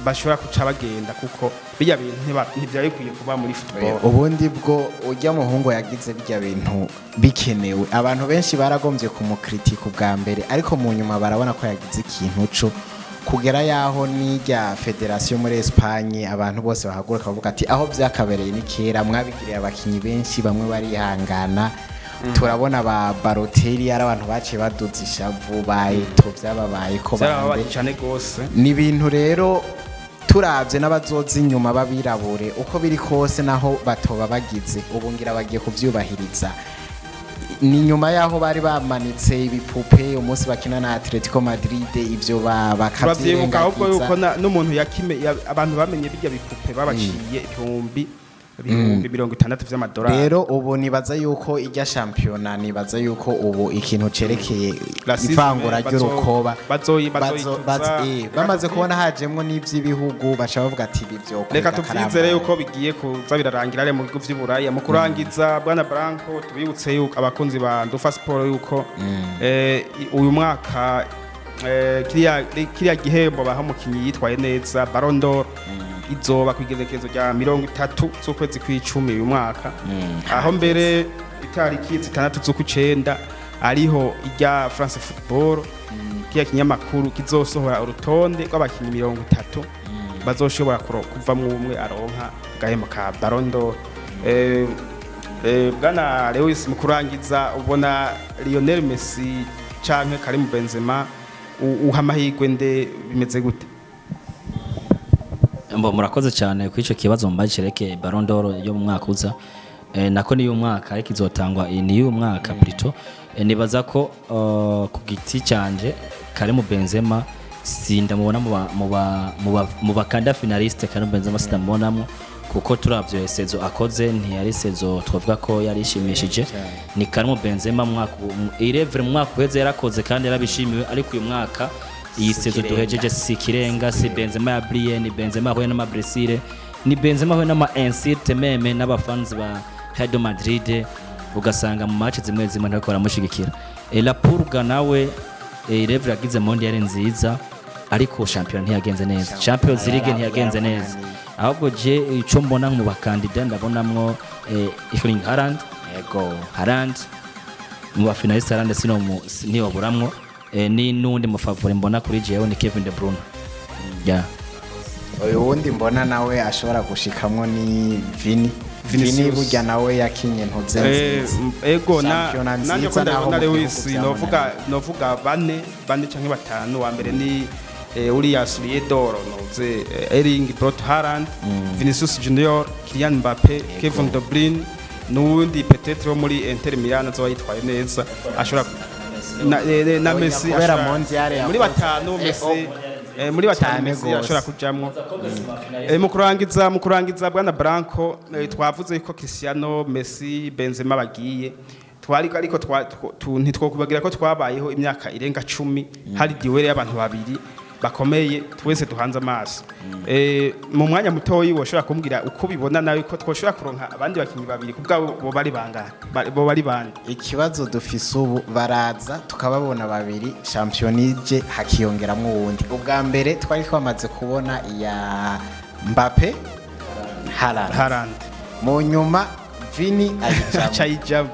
bashobora kuca bagenda kuko bijya bintu ntivyari bikwiye kuba muri football. Ubundi bwo ujya muhungu yagize bijya bintu bikenewe abantu benshi baragombye kumukritika ubwa mbere ariko mu nyuma barabona ko yagize ikintu cyo kugera yaho n'ijya federation muri Espagne abantu bose bahaguruka bavuga ati aho byakabereye ni kera mwabigiriye abakinyi benshi bamwe barihangana turabona ba Balotelli ari abantu baciye baduza ishavu baito byababaye ko bande cyane gose ni ibintu rero turavye n'abazozi inyuma babirabure uko biri kose naho batoba bagize ubungira bagiye kuvyubahiriza ni nyuma yaho bari bamanitse ibipupe umunsi bakina na Atletico Madrid ivyo bakavyenga ahubwo yuko n'umuntu yakime abantu bamenye bijya bipupe babaciye ibihumbi 60 vy'amadolari rero ubu nibaza yuko ijya championa nibaza yuko ubu ikintu cerekeye ivangura ry'urukoba bamaze kubona hajemwo n'ivy'ibihugu bacha bavuga ati bivyo reka tuvyizere yuko bigiye kuza birarangira ari mu bihugu vy'Iburaya mu kurangiza bwana Branco tubibutse yuko abakunzi ba Ndufacom yuko uyu mwaka kiriya gihembo baha umukinyi yitwaye neza Ballon d'Or izoba kwigerekezo rya 30 z'ukwezi kw'icumi uyu mwaka aho mbere itariki 6 z'ukwicenda ariho ijya France Football kiya kinyamakuru kizosohora urutonde rw'abakinyi 30 bazoshobora kuva mu umwe aronka gahembo ka Ballon d'Or bwana Lewis mu kurangiza ubona Lionel Messi canke Karim Benzema uhamahirwe nde bimeze gute? Murakoze cyane ku ico kibazo mbacereke Ballon d'Or yo mu mwaka uza nako ni umwaka ariko izotangwa ni umwaka plutôt nibaza ko ku giti cyanje Karim Benzema sindamubona mu bakanda finaliste Karim Benzema sindamubonamo kuko turavyo sezo akoze ntiyari sezo twavuga ko yari ishimishije ni Karim Benzema mwaka irevre mu mwaka uheze yarakoze kandi yarabishimiwe ariko uyu mwaka iyi sezo duhejeje si kirenga si Benzema ya Brian ni Benzema hoye n'ama Bresile ni Benzema hoye n'ama insite meme n'abafanzi ba Real Madrid ugasanga mu match zimwe zimwe ntako baramushigikira la Purga nawe irevre yagize mondial nziza ariko champion ntiyagenze neza Champions League ntiyagenze neza ahubwo je ico mbona mu bakandida ndabonamwo Erling Haaland mu ba finaliste Haaland niyo buramwo ni nundi mu favori mbona kuri jewe ni Kevin De Bruyne uyu wundi mbona nawe ashobora gushikamwo ni Vini burya nawe yakinye ntuzenze ego nanjye ko ndabona Lewis novuga bane canke batanu wa mbere ni uriya Suriedoro noze Erling Haaland Vinicius Junior Kylian Mbappe Kevin De Bruyne nundi peut-être muri Inter Milan zo yitwaye neza ashobora na Messi muri batanu Messi muri batanu Messi ashobora kujamwo mu kurangiza bwana Branco twavuze ko Cristiano Messi Benzema bagiye ariko ntitwokubagira ko twabayeho imyaka irenga 10 hari diwere y'abantu babiri bakomeye twese duhanze amaso mu mwanya mutoyi woshobora kumbwira uko bibona nawe ko twoshobora kuronka abandi bakinyi babiri kubwa bo bari bangana bo bari bande ikibazo dufise ubu baraza tukababona babiri championije hakiyongeramwo wundi ubwa mbere twari twamaze kubona ya Mbappe Haaland mu nyuma Vini ayijamo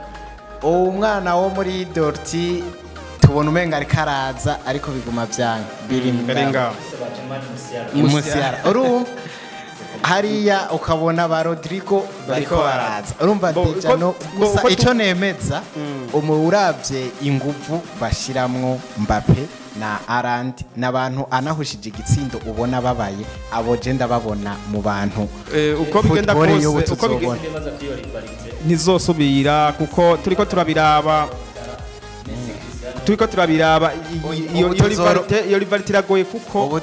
umwana wo muri Dortmund tubona umenga ari karaza ariko biguma byanga biringa umusiara urumva hariya ukabona ba Rodrigo bariko baraza urumva deja no gusa ico nemeza umuravye inguvu bashiramwo Mbappe na Haaland n'abantu anahushije igitsindo ubona babaye abo je ndababona mu bantu uko bigenda kose uko bigenda ntizosubira kuko turiko turabiraba turiko turabiraba iyo rivalite iragoye kuko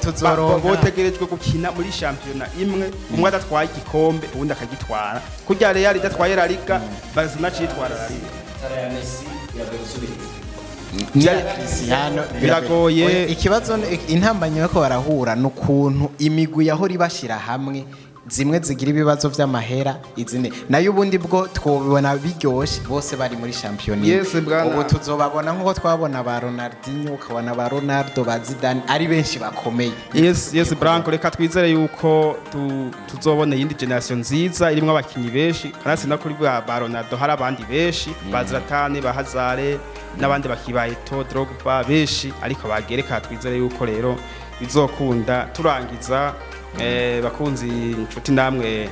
botegerejwe gukina muri shampiyona imwe umwe adatwaye igikombe ubundi akagitwara kurya Real idatwaye La Liga Barcelona citwara La Liga biragoye. Ikibazo intambanyo yuko barahura n'ukuntu imigwi yahora ibashira hamwe zimwe zigira ibibazo vy'amahera izindi nayo ubundi bwo twobona biryoshe bose bari muri shampiyona. Ubu tuzobabona nkuko twabona ba Ronaldinho ukabona ba Ronaldo ba Zidane ari benshi bakomeye. Yes Branco, reka twizere yuko tuzobona yindi generation nziza irimwo abakinyi benshi kandi no kuri ba Ronaldo hari abandi benshi ba Zlatan ba Hazard n'abandi bakibaye to Drogba benshi ariko bagereka twizere yuko rero bizokunda. Turangiza bakunzi inshuti namwe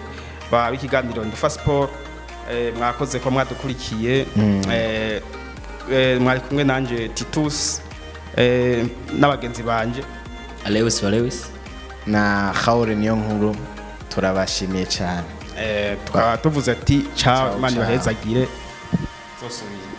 ba bikiganiro Ndufacom mwakoze ko mwadukurikiye mwari kumwe nanje Titus n'abagenzi banje Lewis na Khaure niyo nkuru turabashimiye cyane tuvuze ati ciao mani bahezagire zosubira.